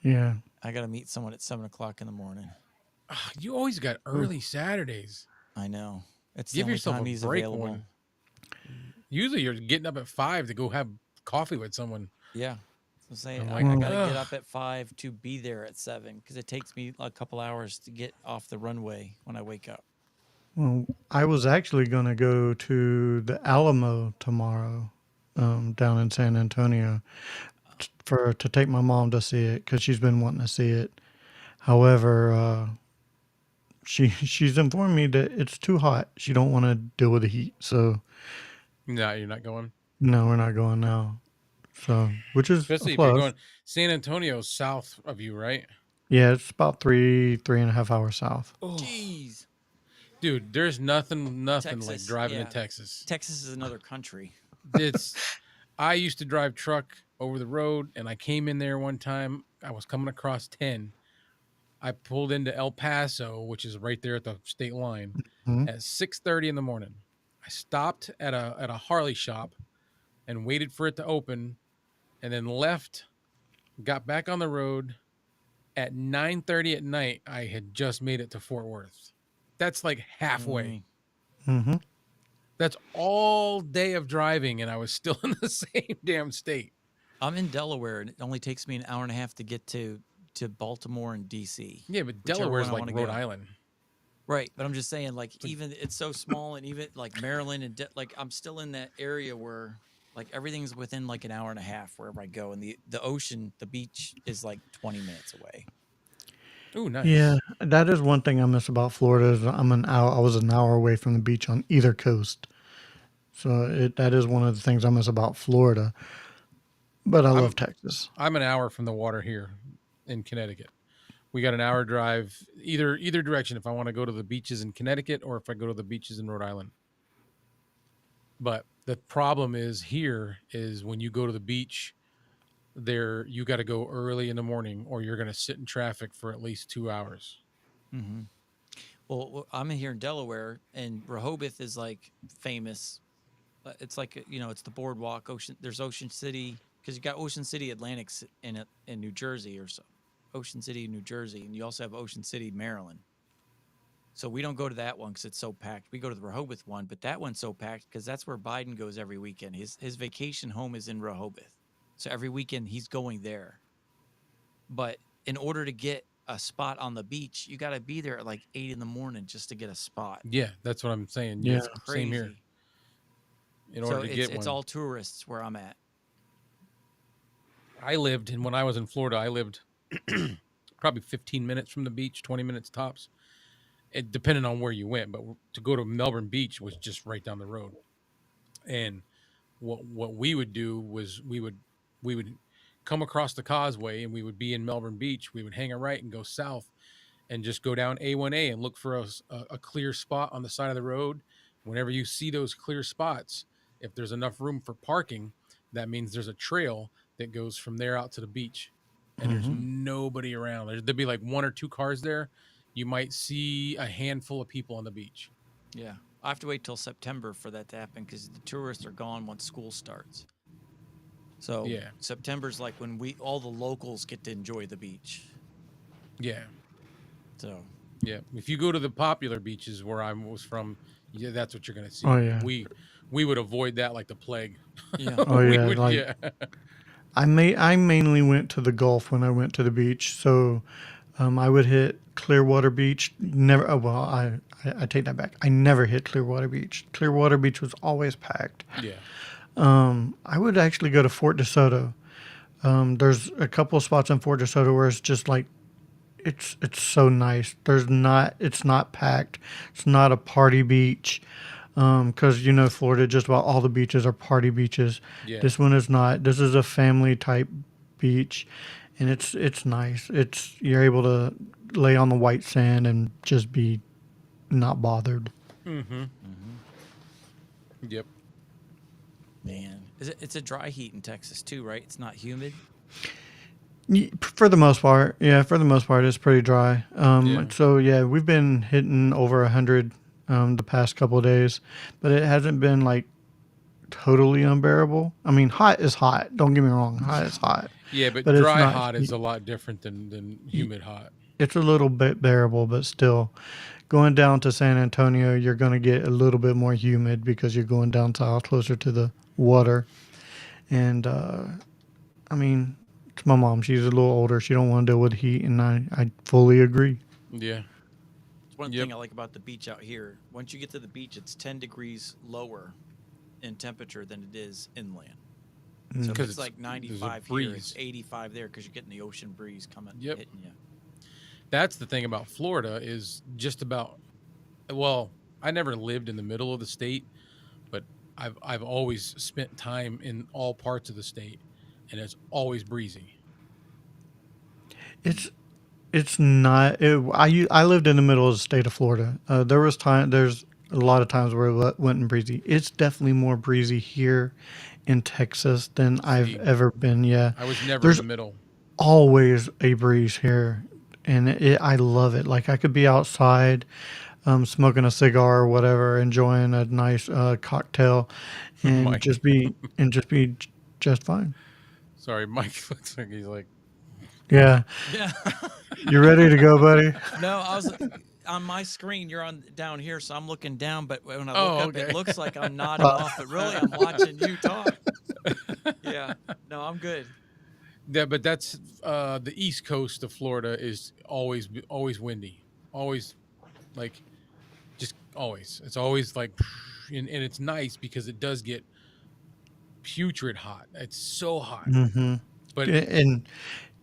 Yeah. I got to meet someone at 7:00 in the morning. You always got early Saturdays. I know. It's Give the only yourself time a he's break available. one. Usually you're getting up at 5 to go have coffee with someone. Yeah. So saying like, I got to get up at 5 to be there at 7 because it takes me a couple hours to get off the runway when I wake up. Well, I was actually going to go to the Alamo tomorrow, down in San Antonio, to take my mom to see it because she's been wanting to see it. However, she's informed me that it's too hot. She don't want to deal with the heat, so no, you're not going. No, we're not going now. So, which is especially if you're going. San Antonio's south of you, right? Yeah, it's about 3.5 hours south. Oh, jeez, dude, there's nothing Texas, like driving to Texas. Texas is another country. I used to drive truck over the road, and I came in there one time. I was coming across 10. I pulled into El Paso, which is right there at the state line, at 6:30 in the morning. I stopped at a Harley shop and waited for it to open, and then left, got back on the road. At 9:30 at night, I had just made it to Fort Worth. That's like halfway. Mm-hmm. That's all day of driving, and I was still in the same damn state. I'm in Delaware, and it only takes me an hour and a half to get to Baltimore and D.C. Yeah, but Delaware's like Rhode Island. Right, but I'm just saying, like, even it's so small, and even like Maryland and like I'm still in that area where like everything's within like an hour and a half wherever I go, and the ocean, the beach is like 20 minutes away. Ooh, Yeah, nice. that is one thing I miss about Florida is I'm an hour. I was an hour away from the beach on either coast, so that is one of the things I miss about Florida. But I love I'm Texas. I'm an hour from the water here in Connecticut. We got an hour drive either direction if I want to go to the beaches in Connecticut or if I go to the beaches in Rhode Island. But the problem is here is when you go to the beach, there you got to go early in the morning or you're going to sit in traffic for at least 2 hours. Hmm. Well, I'm here in Delaware, and Rehoboth is like famous. It's like it's the boardwalk. Ocean. There's Ocean City because you got Ocean City, Atlantic in it in New Jersey or so. Ocean City, New Jersey, and you also have Ocean City, Maryland. So we don't go to that one because it's so packed. We go to the Rehoboth one, but that one's so packed because that's where Biden goes every weekend. His vacation home is in Rehoboth, so every weekend he's going there. But in order to get a spot on the beach, you got to be there at like 8 in the morning just to get a spot. Yeah, that's what I'm saying. Yeah, Yeah. It's same here. crazy. In order So to it's get it's one, all tourists where I'm at. I lived, and when I was in Florida, I lived probably 15 minutes from the beach, 20 minutes tops. It depending on where you went, but to go to Melbourne Beach was just right down the road. And what we would do was we would come across the causeway and we would be in Melbourne Beach. We would hang a right and go south and just go down A1A and look for a clear spot on the side of the road. Whenever you see those clear spots, if there's enough room for parking, that means there's a trail that goes from there out to the beach. And there's Hmm. Hmm. nobody around. There'd be like one or two cars there. You might see a handful of people on the beach. Yeah. I have to wait till September for that to happen because the tourists are gone once school starts. So Yeah. September's like when we all the locals get to enjoy the beach. Yeah. So Yeah, if you go to the popular beaches where I was from, yeah, that's what you're gonna Oh see. yeah. We would avoid that like the plague. yeah. Oh We yeah. would, Like yeah, I mainly went to the Gulf when I went to the beach, so I would hit Clearwater Beach. Never. Oh, well, I take that back. I never hit Clearwater Beach. Clearwater Beach was always packed. yeah, I would actually go to Fort DeSoto. There's a couple of spots in Fort DeSoto where it's just like it's so nice. It's not packed. It's not a party beach. Because Florida, just about all the beaches are party beaches. yeah. This one is not. This is a family type beach, and it's nice. It's you're able to lay on the white sand and just be not bothered. Mm-hmm. Hmm. Yep. Man, it's a dry heat in Texas too, right? It's not humid. For the most part, yeah. For the most part, it's pretty dry. Yeah. So yeah, we've been hitting over 100 the past couple of days, but it hasn't been like totally unbearable. I mean, hot is hot. Don't get me wrong, hot is hot, Yeah, but but it's dry not. hot is a lot different than humid hot. It's a little bit bearable, but still, going down to San Antonio, you're going to get a little bit more humid because you're going down south, closer to the water. And I mean, it's my mom. She's a little older. She don't want to deal with heat, and I fully agree. Yeah. It's one Yep. thing I like about the beach out here. Once you get to the beach, it's 10 degrees lower in temperature than it is inland. So if Mm. Because it's like there's a 95 here, it's breeze. 85 there because you're getting the ocean breeze coming Yep. hitting you. That's the thing about Florida is just about. Well, I never lived in the middle of the state, but I've always spent time in all parts of the state, and it's always breezy. It's it's not. I lived in the middle of the state of Florida. There's a lot of times where it went and breezy. It's definitely more breezy here in Texas than I've See, ever been. Yeah, I was never in there's the middle. always a breeze here, and I love it. Like I could be outside, smoking a cigar or whatever, enjoying a nice cocktail, and Mike. just be just fine. Sorry, Mike looks like he's like, Yeah, Yeah. you ready to go, buddy? No, I was on my screen. You're on down here, so I'm looking down. But when I look oh, up, it okay. looks like I'm nodding off, but really I'm watching you talk. Yeah. No, I'm good. Yeah, but that's the east coast of Florida is always windy, always like just always. It's always like, and it's nice because it does get putrid hot. It's so hot, Hmm. but And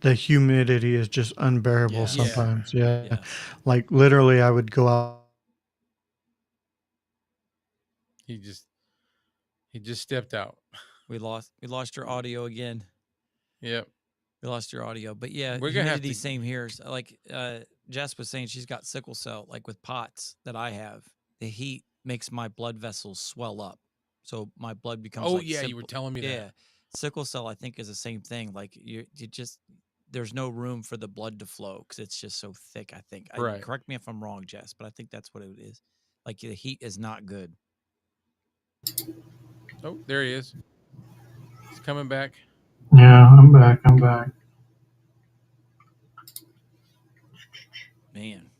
the humidity is just unbearable Yes. Yeah. sometimes. Yeah. Yes. Like literally I would go outside and my He just he just stepped out. We lost your audio again. Yep. We lost your audio. But yeah, We're gonna have humidity to. same here. Like Jess was saying she's got sickle cell like with POTS that I have. The heat makes my blood vessels swell up. So my blood becomes Oh like yeah, you were simple. telling me that. Yeah. Sickle cell I think is the same thing. Like you just there's no room for the blood to flow cuz it's just so thick, I think. Right. Correct me if I'm wrong, Jess, but I think that's what it is. Like the heat is not good. Oh, there he is. He's coming back. Yeah, I'm back. I'm back. Man.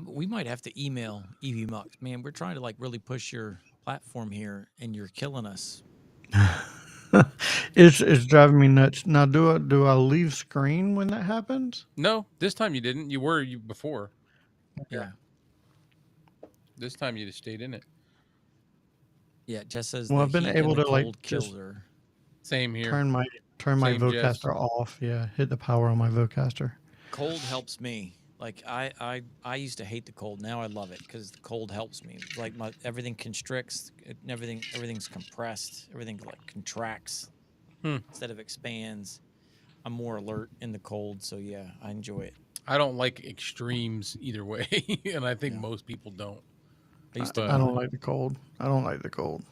We might have to email Evie Mux. Man, we're trying to like really push your platform here, and you're killing us. It's driving me nuts. Now do I leave screen when that happens? No, this time you didn't. You were you before. Yeah, This time you just stayed in it. yeah. Jess says Well, the I've been heat and able the to like cold kills just her. Same here. turn my Same Jess. vocaster off. Yeah, hit the power on my vocaster. Cold helps me. Like I used to hate the cold. Now I love it because the cold helps me. Like my everything constricts. Everything's compressed. Everything like contracts Hmm. instead of expands. I'm more alert in the cold, so yeah, I enjoy it. I don't like extremes either way, and I think Yeah, most people don't. I I, used to I But don't not. like the cold. I don't like the cold.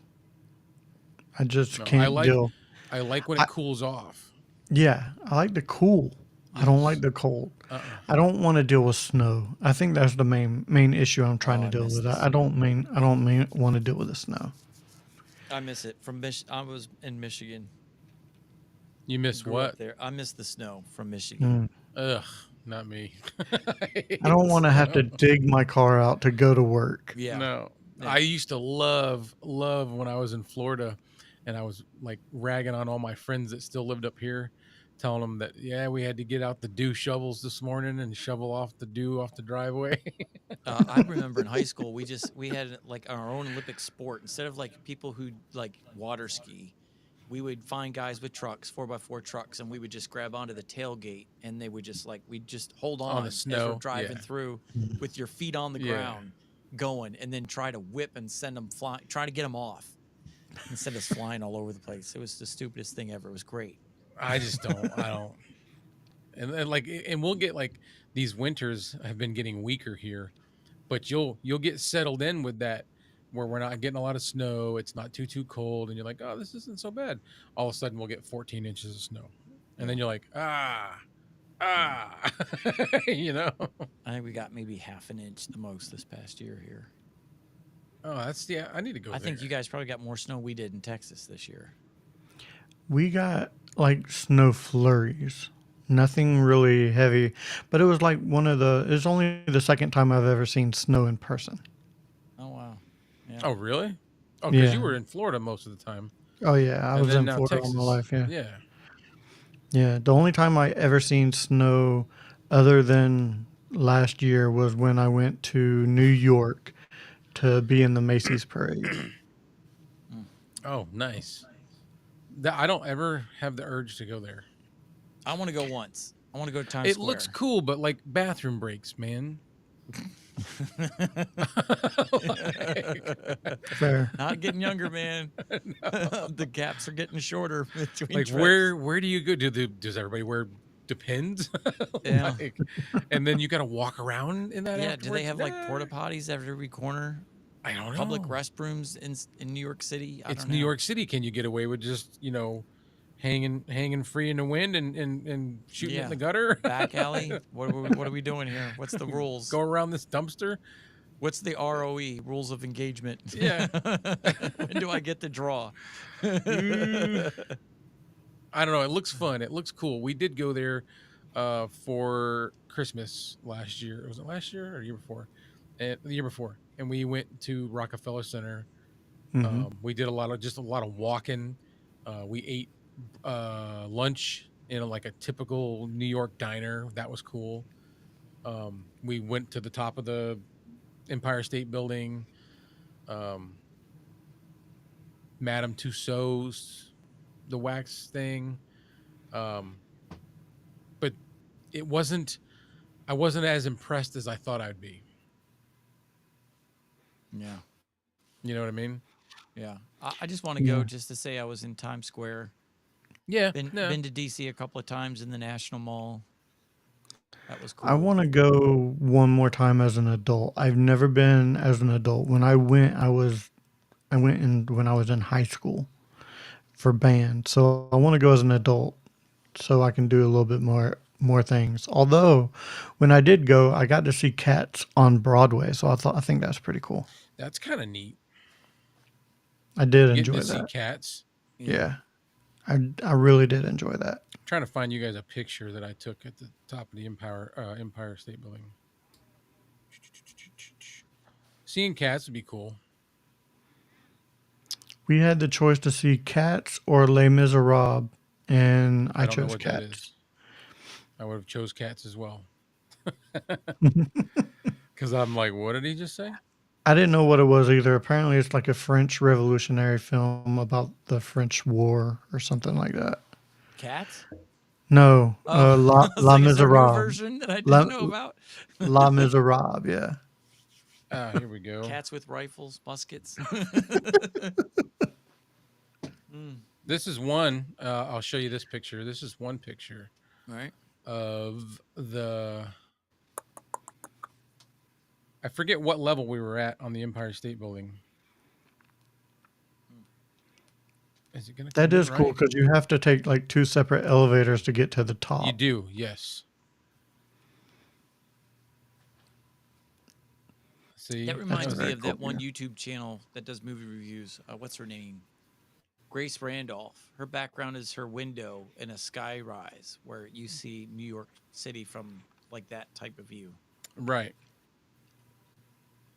I just no, can't deal. I like when I it cools off. Yeah, I like the cool. I don't like Yes. the cold. Uh-uh. I don't want to deal with snow. I think that's the main issue I'm trying Oh, to I deal miss with. the I don't mean want to deal with the snow. I miss it from I was in Michigan. You miss Grew up what? there. I miss the snow from Michigan. Mm. Ugh, not me. I I hate don't want to have snow. to dig my car out to go to work. Yeah. No, I Yeah. used to love when I was in Florida, and I was like ragging on all my friends that still lived up here, telling them that yeah, we had to get out the dew shovels this morning and shovel off the dew off the driveway. I remember in high school we had like our own Olympic sport. Instead of like people who like water ski, we would find guys with trucks, 4x4 trucks, and we would just grab onto the tailgate and they would just like we'd just hold On the on as we're snow. driving Yeah, through with your feet on the yeah. ground going and then try to whip and send them flying, try to get them off instead of flying all over the place. It was the stupidest thing ever. It was great. I just don't. I don't. And like, and we'll get like these winters have been getting weaker here, but you'll get settled in with that where we're not getting a lot of snow. It's not too cold, and you're like, oh, this isn't so bad. All of a sudden, we'll get 14 inches of snow, and then Yeah. you're like, ah, Yeah. ah, you know. I think we got maybe half an inch the most this past year here. Oh, that's yeah. I need to go I think there. you guys probably got more snow we did in Texas this year. We got like snow flurries. Nothing really heavy, but it was like it's only the second time I've ever seen snow in person. Oh wow. Yeah. Oh, really? Oh, because you Yeah. were in Florida most of the time, Oh yeah, I and was then in now Florida all my Texas. life. Yeah. Yeah. Yeah, the only time I ever seen snow other than last year was when I went to New York to be in the Macy's parade. Mm. Oh, nice. That I don't ever have the urge to go there. I want to go once. I want to go to Times It looks Square. cool, but like bathroom breaks, man. Like, Fair. Not getting younger, man. The gaps are getting shorter between like trips. where do you go? Does everybody wear depends? Yeah. Like, and then you got to walk around in that Yeah. Do they afterwards. have like Nah, porta potties at every corner? I don't Public know. restrooms in New York City? I It's don't New know. York City. Can you get away with just hanging free in the wind and shooting it in Yeah. the gutter? Back alley? What are we doing here? What's the rules? Go around this dumpster? What's the ROE, rules of engagement? Yeah. When do I get to draw? Mm, I don't know. It looks fun. It looks cool. We did go there for Christmas last year. Was it last year or the year before? The year before. And we went to Rockefeller Center. Hmm. We did a lot of walking. We ate lunch in like a typical New York diner. That was cool. We went to the top of the Empire State Building. Um, Madame Tussauds, the wax thing. Um, but it wasn't. I wasn't as impressed as I thought I'd be. Yeah. You know what I mean? Yeah. I just want to Yeah. go just to say I was in Times Square. Yeah. Been No. been to DC a couple of times in the National Mall. That was I cool. want to go one more time as an adult. I've never been as an adult. When I went, I went in when I was in high school for band. So I want to go as an adult so I can do a little bit more things. Although when I did go, I got to see Cats on Broadway, so I think that's pretty cool. That's kind of neat. I did Getting to enjoy see that. cats. Yeah. Yeah. I really did enjoy that. Trying to find you guys a picture that I took at the top of the Empire State Building. Seeing cats would be cool. We had the choice to see Cats or Les Miserables, and I I don't know chose what that Cats. is. I would have chose cats as well. Because I'm like, what did he just say? I didn't know what it was either. Apparently, it's like a French revolutionary film about the French War or something like that. Cats? No, Oh, I was La like, is there a new Miserables. version that I La, didn't know about? La Miserables, yeah. Ah, here we go. Cats with rifles, muskets. Mm, This is one. I'll show you this picture. This is one picture right. of the. I forget what level we were at on the Empire State Building. Is it going to That come in is cool right? because you have to take like two separate elevators to get to the You top. do, yes. See, That reminds me very of cool. that one Yeah. YouTube channel that does movie reviews. What's her name? Grace Randolph. Her background is her window in a sky rise where you see New York City from like that type of view. right.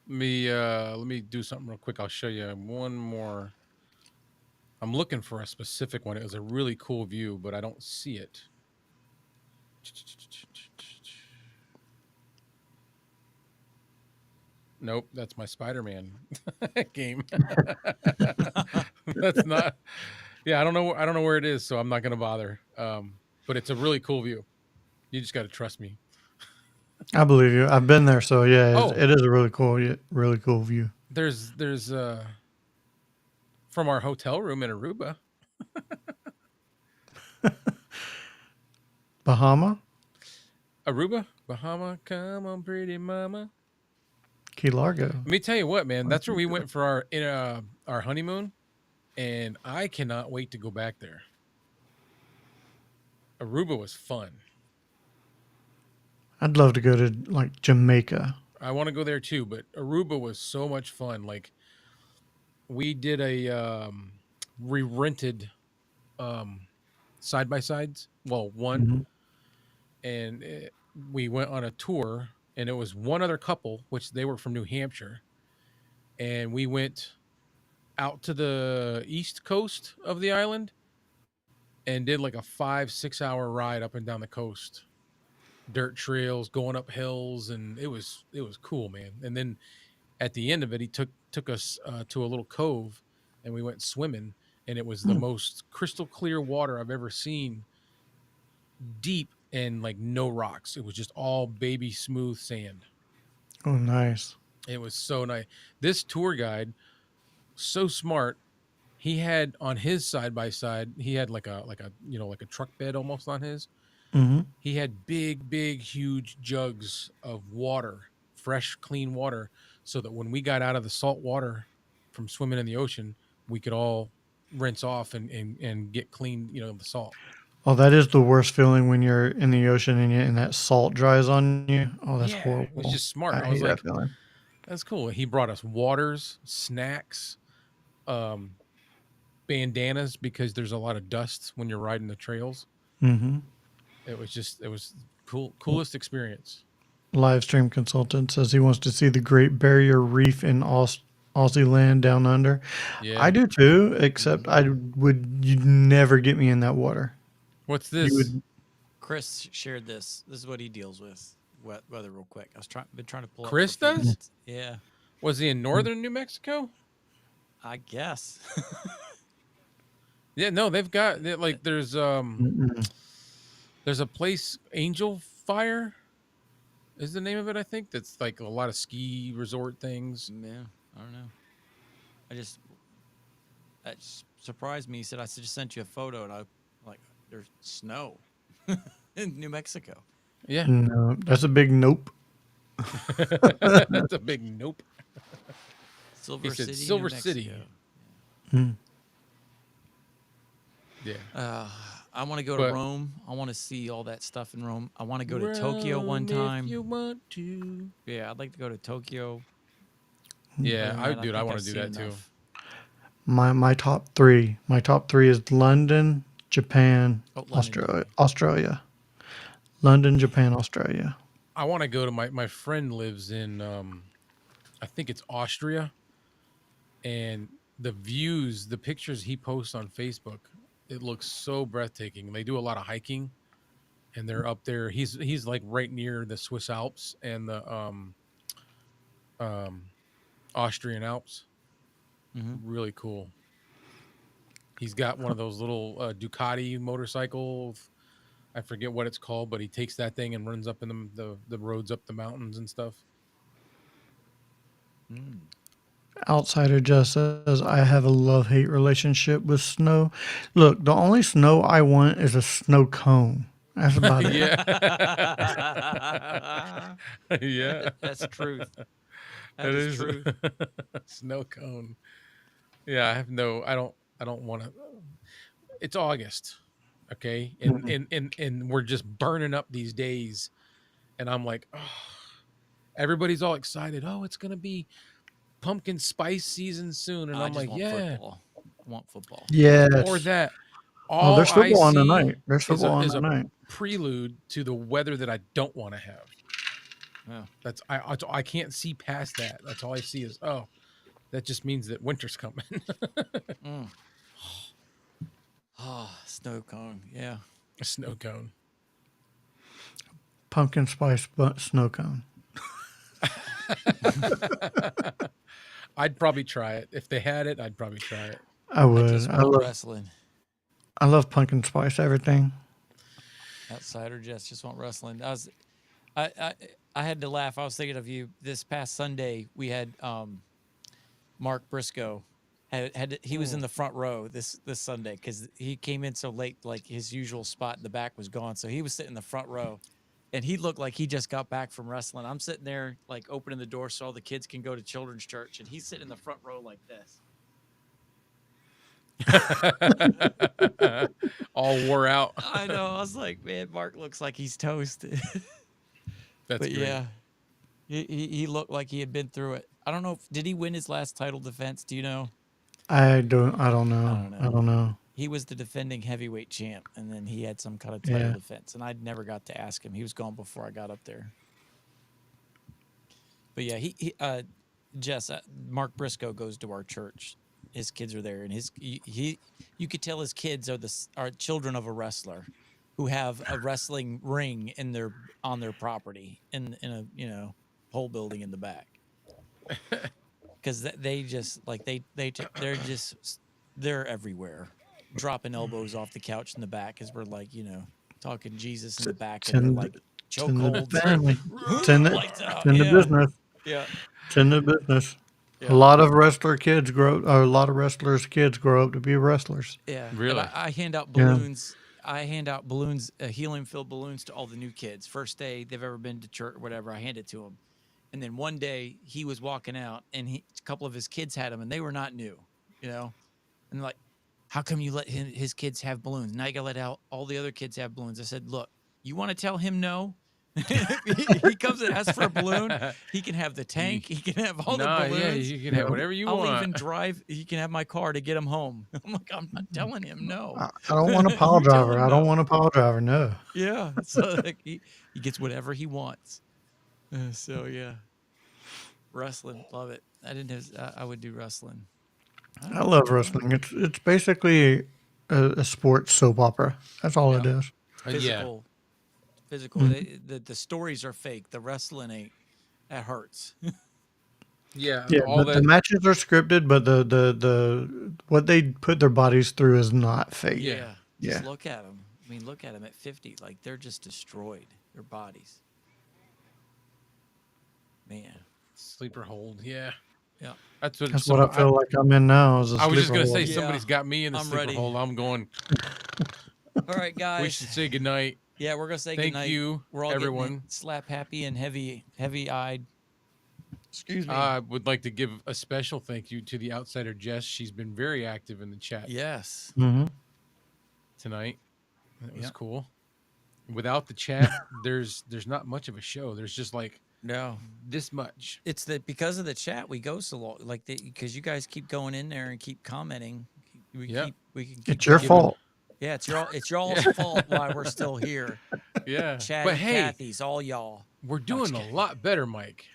Let me do something real quick. I'll show you one more. I'm looking for a specific one. It was a really cool view, but I don't see it. Nope, that's my Spider-Man game. That's not. Yeah, I don't know. I don't know where it is, so I'm not gonna bother. But it's a really cool view. You just got to trust me. I believe you. I've been there, so yeah, Oh, it is a really cool view. there's from our hotel room in Aruba. Bahama, Aruba, Bahama, come on, pretty mama. Key Largo. Let me tell you what, man. That's where we went for our honeymoon, and I cannot wait to go back there. Aruba was fun. I'd love to go to like Jamaica. I want to go there too, but Aruba was so much fun. Like we did we rented side by sides. Well, one, Hmm. and we went on a tour, and it was one other couple, which they were from New Hampshire, and we went out to the east coast of the island and did like a 5-6 hour ride up and down the coast, dirt trails, going up hills, and it was cool, man. And then at the end of it, he took us to a little cove, and we went swimming, and it was the most crystal clear water I've ever seen, deep and like no rocks. It was just all baby smooth sand. Oh, nice. It was so nice. This tour guide, so smart. He had on his side by side, he had like a like a truck bed almost on his. Hmm. He had big, huge jugs of water, fresh, clean water, so that when we got out of the salt water from swimming in the ocean, we could all rinse off and get clean, the salt. Oh, that is the worst feeling when you're in the ocean and that salt dries on you. Oh, that's Yeah, it was horrible. just smart. I I was hate that like, feeling. that's cool. He brought us waters, snacks, um, bandanas because there's a lot of dust when you're riding the trails. Hmm. It was coolest experience. Live stream consultant says he wants to see the Great Barrier Reef in Aussie land down under. I Yeah. do too, Hmm. except you'd never get me in that water. What's You this? would. Chris shared this. This is what he deals with. Weather, real quick. Been trying to pull up for a Chris few does? minutes. Yeah, Was he in northern New Mexico? I guess. Yeah, no, they've got like Mm-mm. there's a place, Angel Fire is the name of it, I think. That's like a lot of ski resort things. Yeah, I don't know. I just that surprised me. He said I just sent you a photo, and I like there's snow in New Mexico. Yeah. No, that's a big nope. That's a big nope. He Silver said City, New Silver City. Mexico. Mm. Yeah. I want to go to But Rome. I want to see all that stuff in Rome. I want to go to Tokyo one run if time. you want to. Yeah, I'd like to go to Tokyo. Other Yeah, than I that, I dude, I think want I've to do seen that too. enough. My top three. My top three is London, Japan, Oh, London, Australia. okay. Australia. London, Japan, Australia. I want to go to my friend lives in I think it's Austria, and the views, the pictures he posts on Facebook, it looks so breathtaking. They do a lot of hiking, and they're up there. He's like right near the Swiss Alps and the um Austrian Alps. Mm-hmm. Really cool. He's got one of those little Ducati motorcycles. I forget what it's called, but he takes that thing and runs up in the roads up the mountains and stuff. Mm. Outsider just says I have a love hate relationship with snow. Look, the only snow I want is a snow cone. That's about it. Yeah. Yeah. That's truth. It That is is truth. snow cone. Yeah, I don't want to. It's August, okay, Mm. and we're just burning up these days, and I'm like, oh, everybody's all excited. Oh, it's gonna be pumpkin spice season soon, and I I'm just like, want yeah, football. I want football. or Yes. that. Oh, All there's I football on see tonight. There's football on is a tonight. prelude to the weather that I don't want to have. Yeah. That's I can't see past that. That's all I see is, oh, that just means that winter's coming. Mm. Oh, snow cone. Yeah. A snow cone. Pumpkin spice snow cone. I'd probably try it. If they had it, I'd probably try it. I I would. just want wrestling. I love pumpkin spice everything. Outsider just want wrestling. I, I I had to laugh. I was thinking of you this past Sunday. We had Mark Briscoe he was in the front row this Sunday because he came in so late, like his usual spot in the back was gone. So he was sitting in the front row, and he looked like he just got back from wrestling. I'm sitting there like opening the door so all the kids can go to children's church, and he's sitting in the front row like this. All wore out. I know. I was like, man, Mark looks like he's toasted. That's But great. yeah, he looked like he had been through it. I don't know. Did he win his last title defense? Do you know? I don't I know. don't I know. don't know. He was the defending heavyweight champ, and then he had some kind of title Yeah. defense, and I never got to ask him. He was gone before I got up there. But yeah, Jess, Mark Briscoe goes to our church. His kids are there, and you could tell his kids are children of a wrestler, who have a wrestling ring on their property in a pole building in the back. Because they just like they're everywhere, dropping elbows off the couch in the back as we're like talking Jesus in the back, It's and they're in, like it's in the chokeholds, family. It's in the, lights it's out. in the Yeah, business. yeah, It's in the business. A yeah, lot of a lot of wrestlers' kids grow up to be wrestlers. yeah. And Really? I hand out Yeah. balloons. I hand out balloons, helium-filled balloons to all the new kids. First day they've ever been to church or whatever, I hand it to them. And then one day he was walking out, and a couple of his kids had them, and they were not new, And they're like, how come you let his kids have balloons? Now you gotta let out all the other kids have balloons. I said, look, you want to tell him no? If he comes and asks for a balloon, he can have the tank. He can have all the Yeah, balloons. you can have whatever you I'll want. even drive. He can have my car to get him home. I'm like, I'm not telling him no. I don't want a pile You tell driver. him I don't no. want a pile driver. No. Yeah. So like, he gets whatever he wants. So yeah, wrestling, love it. I would do wrestling. I love wrestling. It's basically a sports soap opera. That's all it Yeah. is. Yeah. Physical. The stories are fake. The wrestling ain't. That hurts. Yeah, Yeah, all the that. matches are scripted, but the what they put their bodies through is not fake. Yeah. Just Yeah. look at them. I mean, look at them at 50. Like, they're just destroyed. Their bodies. Man. Sleeper hold. Yeah. Yeah. That's what That's what I some. feel like I'm in now is a I was just sleeper gonna hold. say Yeah, somebody's got me in the I'm sleeper ready. hole. I'm going. All right, We guys. should say goodnight. Yeah, we're going to say Thank goodnight. you, We're all getting everyone. it slap happy and heavy-eyed. Excuse me. I would like to give a special thank you to the outsider Jess. She's been very active in the chat Yes. Mm-hmm. tonight. That was Yep. cool. Without the chat, there's not much of a show. There's just like No. this much. It's that because of the chat we go so long, like because you guys keep going in there and keep commenting. We Yep. can keep It's your going. fault. Yeah, it's y'all's Yeah. fault why we're still here. Yeah. Chatty But hey, Cathy's all y'all. we're No, doing just a kidding. lot better, Mike.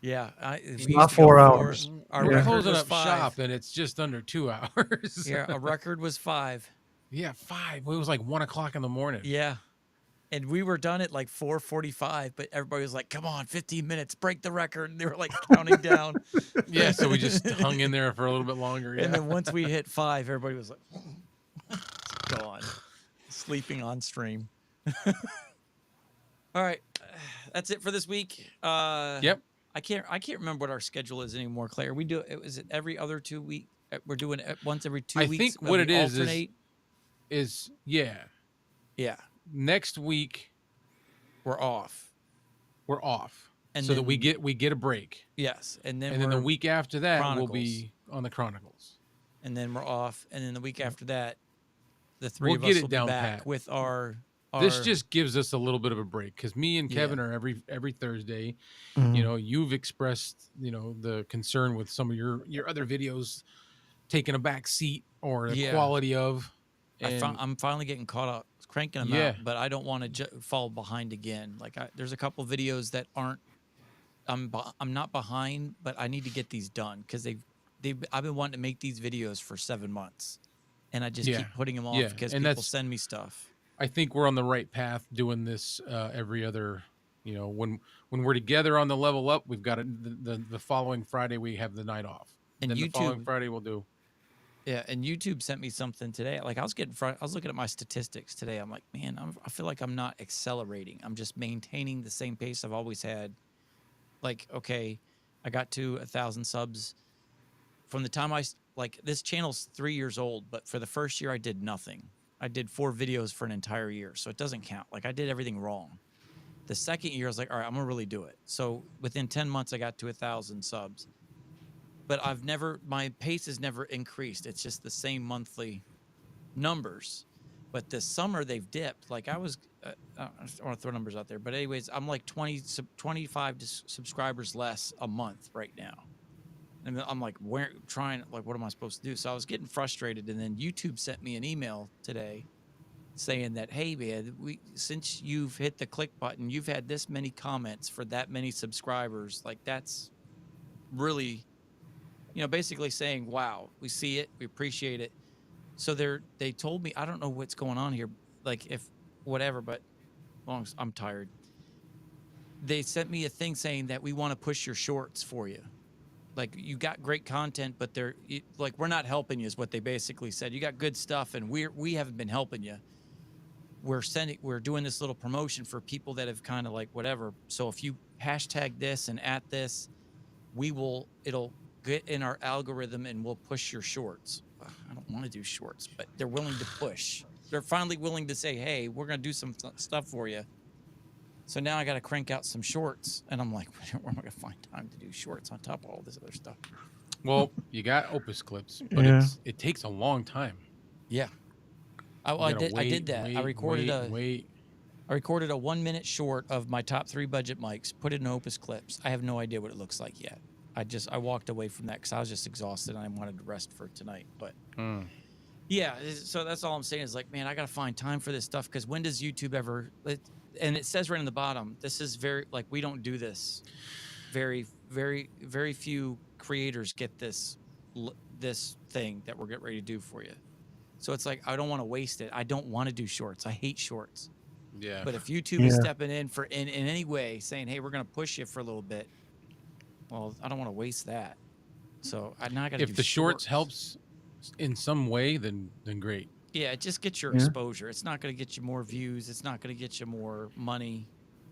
Yeah, It's we not used to go 4 4. hours. Our We're Yeah. record closing was up 5. shop and it's just under 2 hours. Yeah, our record was 5. Yeah, 5. It was like 1:00 in the morning. Yeah. And we were done at like 4:45, but everybody was like, "Come on, 15 minutes, break the record." And they were like counting down. Yeah, so we just hung in there for a little bit longer. Yeah. And then once we hit 5, everybody was like, gone, sleeping on stream. All right, that's it for this week. Yep. I can't remember what our schedule is anymore, Claire. We do it. Is it every other 2 week? We're doing it once every 2 I weeks. think what it we is alternate. is yeah. Yeah, Next week we're off. we're off. And so that we then- get a break. Yes, and then the we're- week after that Chronicles. we'll be on the Chronicles. and then we're off, and then the week after that, the 3 We'll of get us it will down be back pat. with our. This just gives us a little bit of a break because me and Yeah. Kevin are every Thursday. Mhm. You know, you've expressed the concern with some of your other videos taking a back seat or the Yeah. quality of. And I'm finally getting caught up, cranking them Yeah. out, but I don't want to fall behind again. Like there's a couple videos that aren't. I'm not behind, but I need to get these done because I've been wanting to make these videos for 7 months, and I just Yeah. keep putting them off Yeah, because and people that's- send me stuff. I think we're on the right path doing this every other. When we're together on the level up, we've got the following Friday we have the night off. And then the following YouTube- Friday we'll do. Yeah, and YouTube sent me something today. Like I was looking at my statistics today. I'm like, man, I feel like I'm not accelerating. I'm just maintaining the same pace I've always had. Like, okay, I got to 1,000 subs from the time this channel's 3 years old, but for the first year I did nothing. I did 4 videos for an entire year, so it doesn't count. Like I did everything wrong. The second year I was like, all right, I'm gonna really do it. So within 10 months I got to 1,000 subs. But my pace has never increased. It's just the same monthly numbers. But this summer they've dipped. Like I was, I don't want to throw numbers out there, but anyways, I'm like 25 subscribers less a month right now. And I'm like, what am I supposed to do? So I was getting frustrated. And then YouTube sent me an email today saying that, hey man, since you've hit the click button, you've had this many comments for that many subscribers. Like that's really, basically saying, wow, we see it, we appreciate it. So they told me, I don't know what's going on here, like if whatever, but as long as I'm tired. They sent me a thing saying that we want to push your shorts for you. Like you got great content, but we're not helping you is what they basically said. You got good stuff and we haven't been helping you. We're doing this little promotion for people that have kind of like whatever. So if you hashtag this and at this, it'll get in our algorithm and we'll push your shorts. I don't want to do shorts, but they're willing to push. They're finally willing to say, hey, we're going to do some stuff for you. So now I got to crank out some shorts. And I'm like, where am I going to find time to do shorts on top of all this other stuff? Well, you got Opus clips, but Yeah. it takes a long time. Yeah. I did that. I recorded I recorded a 1-minute short of my top 3 budget mics, put it in Opus Clips. I have no idea what it looks like yet. I walked away from that because I was just exhausted and I wanted to rest for tonight. But yeah, so that's all I'm saying is like, man, I got to find time for this stuff because when does YouTube ever? And it says right in the bottom, this is very like we don't do this. Very, very, very few creators get this thing that we're getting ready to do for you. So it's like I don't want to waste it. I don't want to do shorts. I hate shorts. Yeah. But if YouTube is stepping in in any way, saying, "Hey, we're going to push you for a little bit," Well, I don't want to waste that. So now I got to do If the shorts shorts. helps in some way, then great. Yeah, it just gets your Yeah. exposure. It's not going to get you more views. It's not going to get you more money.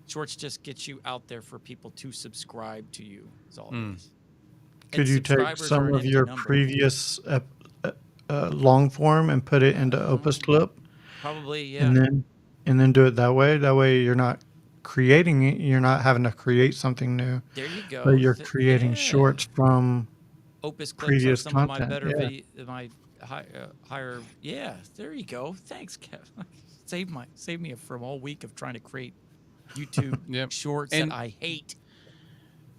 Shorts just get you out there for people to subscribe to you. Is all it is. Could And you take subscribers are some an of empty your number. previous long form and put it into Opus Clip, Probably, yeah. and then do it that way? That way, you're not creating it. You're not having to create something new, There you go. but you're creating Yeah. shorts from Opus clips are previous some of my content. better Yeah. video, my higher. Yeah, there you go. Thanks, Kev. Save me from all week of trying to create YouTube Yep. shorts And- that I hate.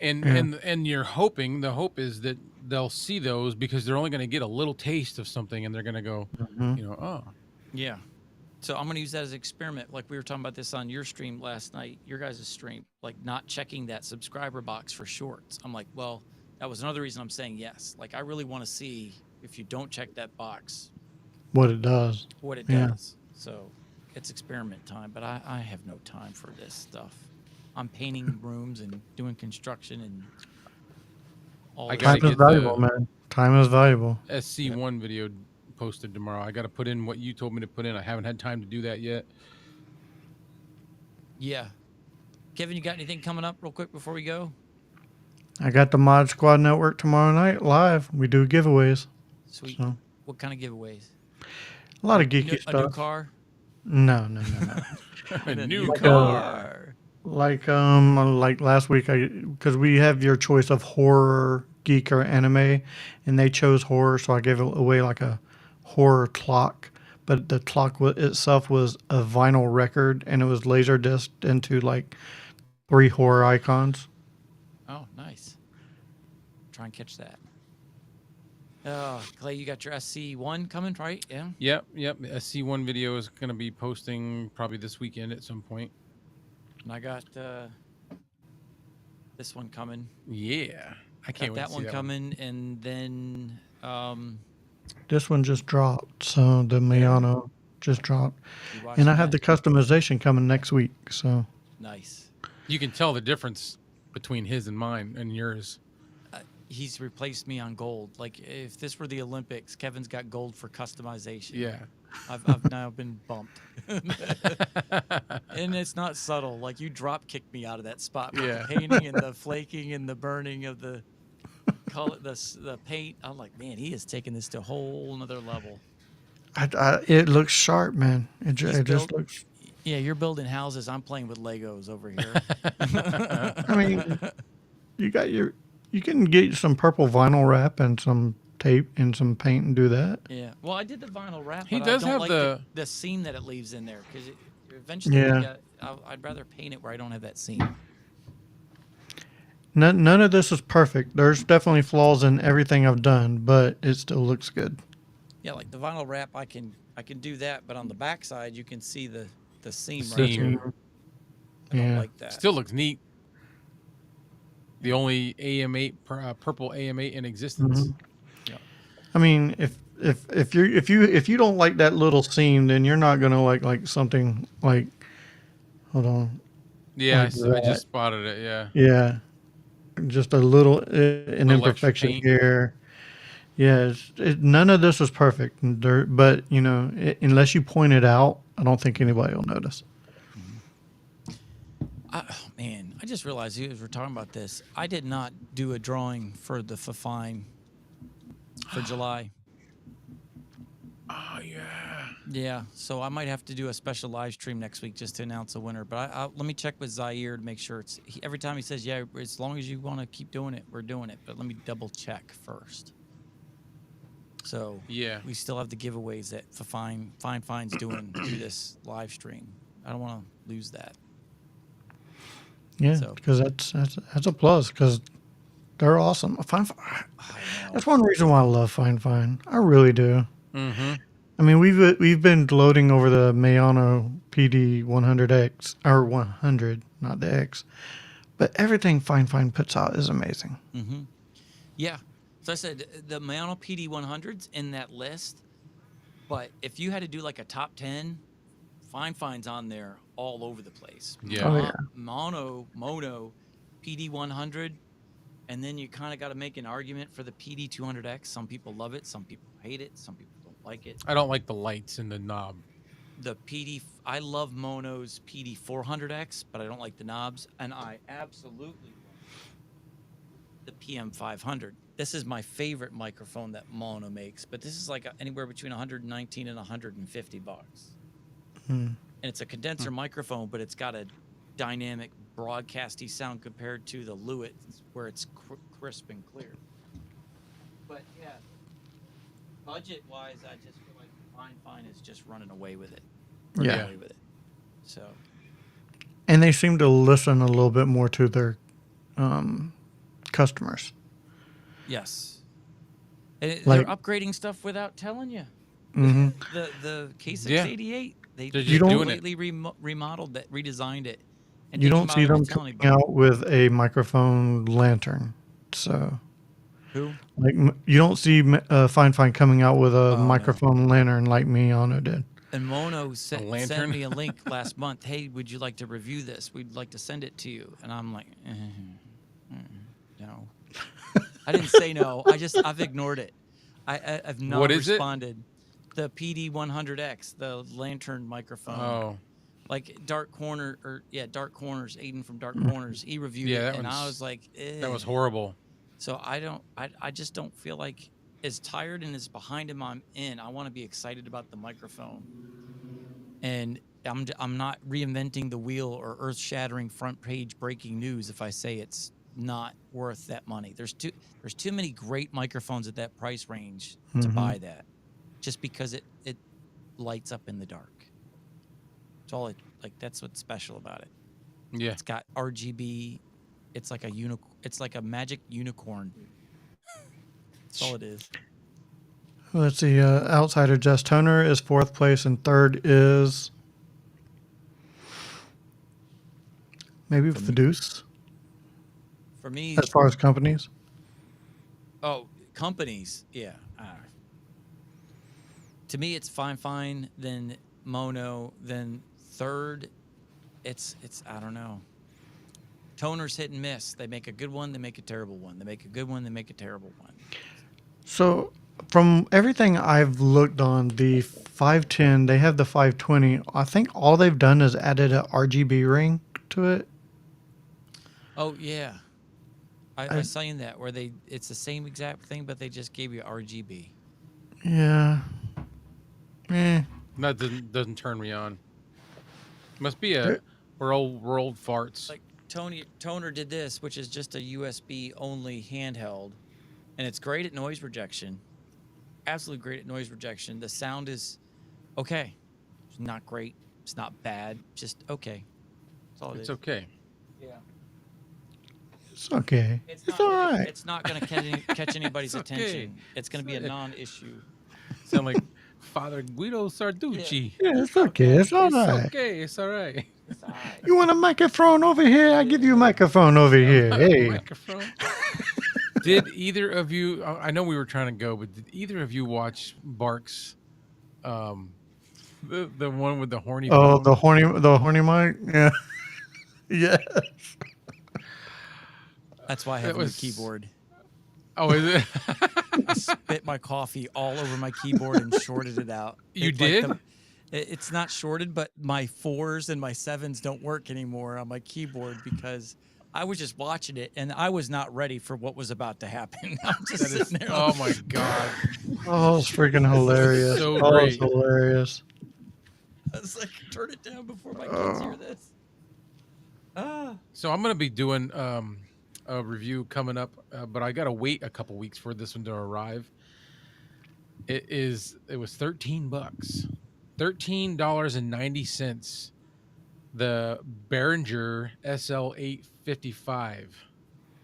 And you're hoping, the hope is that they'll see those because they're only going to get a little taste of something, and they're going to go, oh, Yeah. So I'm going to use that as an experiment. Like we were talking about this on your stream last night, your guys' stream, like not checking that subscriber box for shorts. I'm like, well, that was another reason I'm saying yes. Like I really want to see if you don't check that box, What it does. what it Yeah. does. So it's experiment time, but I have no time for this stuff. I'm painting rooms and doing construction and all I this gotta Time is get valuable, the- man. Time is valuable. SC1 video posted tomorrow. I got to put in what you told me to put in. I haven't had time to do that yet. Yeah. Kevin, you got anything coming up real quick before we go? I got the Mod Squad Network tomorrow night live. We do giveaways. Sweet. So, What kind of giveaways? a lot of geeky A stuff. new car? No. A new Like, car. Like last week, because we have your choice of horror, geek, or anime, and they chose horror, so I gave away like a horror clock. But the clock itself was a vinyl record, and it was laser disced into like 3 horror icons. Oh, nice. Try and catch that. Oh, Clay, you got your SC1 coming, right? Yeah. Yep. The SC1 video is going to be posting probably this weekend at some point. And I got this one coming. Yeah. I can't Got wait that to see one that coming, and then This one just dropped, so the Miyano just dropped, you and watching I have that? the customization coming next week. So Nice. You can tell the difference between his and mine and yours. He's replaced me on gold. Like if this were the Olympics, Kevin's got gold for customization. Yeah. I've now been bumped. And it's not subtle. Like you drop kicked me out of that spot with Yeah. the painting and the flaking and the burning of the color, the paint. I'm like, man, he is taking this to a whole nother level. it looks sharp, man. It just built- looks. Yeah, you're building houses. I'm playing with Legos over here. I mean, you can get some purple vinyl wrap and some tape and some paint and do that. Yeah. Well, I did the vinyl wrap. He but does I don't have like the- the seam that it leaves in there because eventually, Yeah. I'd rather paint it where I don't have that seam. None of this is perfect. There's definitely flaws in everything I've done, but it still looks good. Yeah, like the vinyl wrap, I can do that, but on the back side, you can see the seam right Seam. there. I don't Yeah. like that. Still looks neat. The only AM8 purple AM8 in existence. I mean, if you don't like that little seam, then you're not gonna like something like. Hold on. Yeah, Like I that. just spotted it. Yeah. Yeah, just a little an Little extra imperfection paint. here. Yeah, none of this is perfect, but unless you point it out, I don't think anybody will notice. Oh, man, I just realized as we're talking about this, I did not do a drawing for the Fafine for July. Oh yeah. Yeah, so I might have to do a special live stream next week just to announce a winner. But let me check with Zaire to make sure every time he says, yeah, as long as you want to keep doing it, we're doing it. But let me double check first. So Yeah. we still have the giveaways that Fine's doing through this live stream. I don't want to lose that. Yeah, So- because that's a plus because they're awesome. Fine. I know. That's one reason why I love Fine. I really do. Mm-hmm. I mean, we've been gloating over the Mayano PD 100X or 100, not the X, but everything Fine puts out is amazing. Mm-hmm. Yeah. So I said the Mayano PD 100's in that list, but if you had to do like a top 10, Fine's on there all over the place. Yeah. Oh, yeah. Mono PD 100, And then you kind of got to make an argument for the PD200X. Some people love it, some people hate it, some people don't like it. I don't like the lights in the knob. I love Mono's PD400X, but I don't like the knobs, and I absolutely love the PM500. This is my favorite microphone that Mono makes, but this is like anywhere between 119 and 150 bucks. And it's a condenser microphone, but it's got a dynamic broadcasty sound compared to the Lewitt, where it's crisp and clear. But yeah, budget-wise, I just feel like Fine is just running away with it. Yeah. Away with it. So. And they seem to listen a little bit more to their customers. Yes. And Like- they're upgrading stuff without telling you. Mhm. The K688, they They're just doing it. completely remodeled it, redesigned it. And You didn't don't come see out them and tell coming anybody. out with a microphone lantern. So, Who? like, you don't see Fine coming out with a Oh, no. microphone lantern like Miyano did. And Mono sent lantern? me a link last month. Hey, would you like to review this? We'd like to send it to you. And I'm like, no. I didn't say no. I've ignored it. I've not What is it? responded. The PD100X, the lantern microphone. Oh, Like Dark Corners, Aiden from Dark Corners. He reviewed Yeah, it, that and I one's- was like, that was horrible. So I just don't feel like, as tired and as behind him I'm in, I want to be excited about the microphone. And I'm not reinventing the wheel or earth-shattering front page breaking news if I say it's not worth that money. There's too many great microphones at that price range to buy that, just because it lights up in the dark. It's all that's what's special about it. Yeah. It's got RGB. It's like it's like a magic unicorn. That's all it is. Let's see. Outsider Just Toner is 4th place, and 3rd is maybe For me- Fiduce For me, as far as companies. companies, yeah. To me, it's Fine, then Mono, then 3rd. It's I don't know. Toner's hit and miss. They make a good one, they make a terrible one. They make a good one, they make a terrible one. So, from everything I've looked on, the 510, they have the 520. I think all they've done is added a RGB ring to it. Oh yeah, I seen that where it's the same exact thing, but they just gave you RGB. Yeah. That doesn't turn me on. Must be we're old farts. Like Toner did this, which is just a USB only handheld, and it's great at noise rejection. Absolutely great at noise rejection. The sound is okay. It's not great. It's not bad. Just okay. That's all it is. It's okay. Yeah. It's okay. It's all right. It's not going to catch anybody's It's okay. attention. It's going to be a non-issue. Sound like Father Guido Sarducci. Yeah, it's okay. It's all It's right. okay. It's all right. It's all right. You want a microphone over here? I give you a microphone over here. Hey. Microphone. Did either of you? I know we were trying to go, but did either of you watch Bark's? The one with the horny. Oh, phone? the horny mic. Yeah. Yeah. That's why I have That a new was- keyboard. Oh, is it? I spit my coffee all over my keyboard and shorted it out. You It's like did? it's not shorted, but my 4s and my 7s don't work anymore on my keyboard because I was just watching it and I was not ready for what was about to happen. I'm just That is, sitting there. oh like, my god! Oh, it's freaking hilarious. so Oh, it's great. hilarious. I was like, turn it down before my kids hear this. So I'm gonna be doing a review coming up, but I gotta wait a couple weeks for this one to arrive. It was $13, $13.90. The Behringer SL855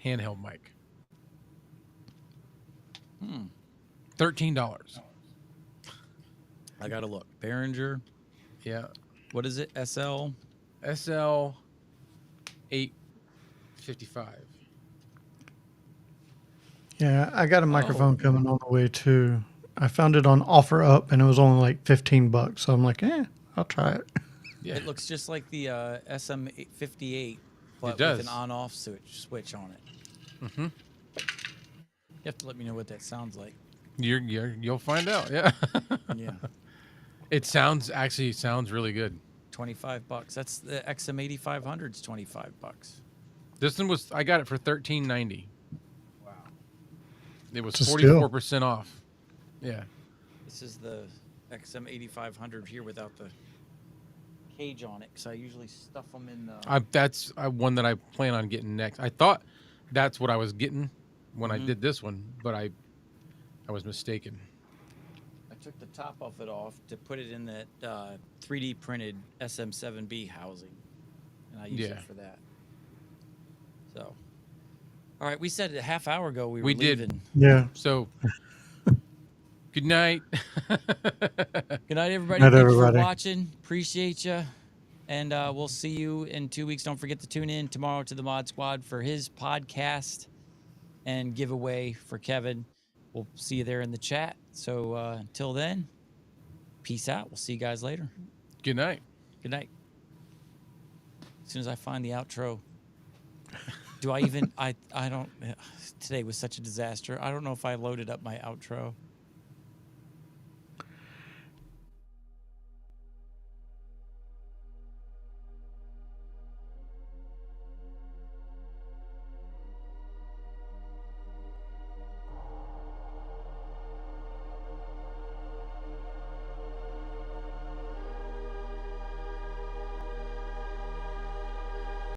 handheld mic. $13. I gotta look. Behringer. Yeah, What is it? SL. SL855. Yeah, I got a microphone coming on the way too. I found it on OfferUp and it was only like $15. So I'm like, I'll try it. Yeah, It looks just like the SM58, but does. with an on-off switch on it. You have to let me know what that sounds like. You'll find out. Yeah. Yeah. It sounds really good. $25. That's the XM8500's $25. This one I got it for $13.90. Wow. It was It's a steal. 44% off. Yeah. This is the XM8500 here without the cage on it, because I usually stuff them in the. That's one that I plan on getting next. I thought that's what I was getting when I Mhm. did this one, but I was mistaken. I took the top of it off to put it in that 3D printed SM7B housing, and I use it for that. So, all right, we said a half hour ago we were leaving. Did. Yeah. So, good night. Good night, everybody. Night, Thanks for everybody. watching. Appreciate you. And we'll see you in 2 weeks. Don't forget to tune in tomorrow to the Mod Squad for his podcast and giveaway for Kevin. We'll see you there in the chat. So until then, peace out. We'll see you guys later. Good night. Good night. As soon as I find the outro, do I even, I don't, today was such a disaster. I don't know if I loaded up my outro.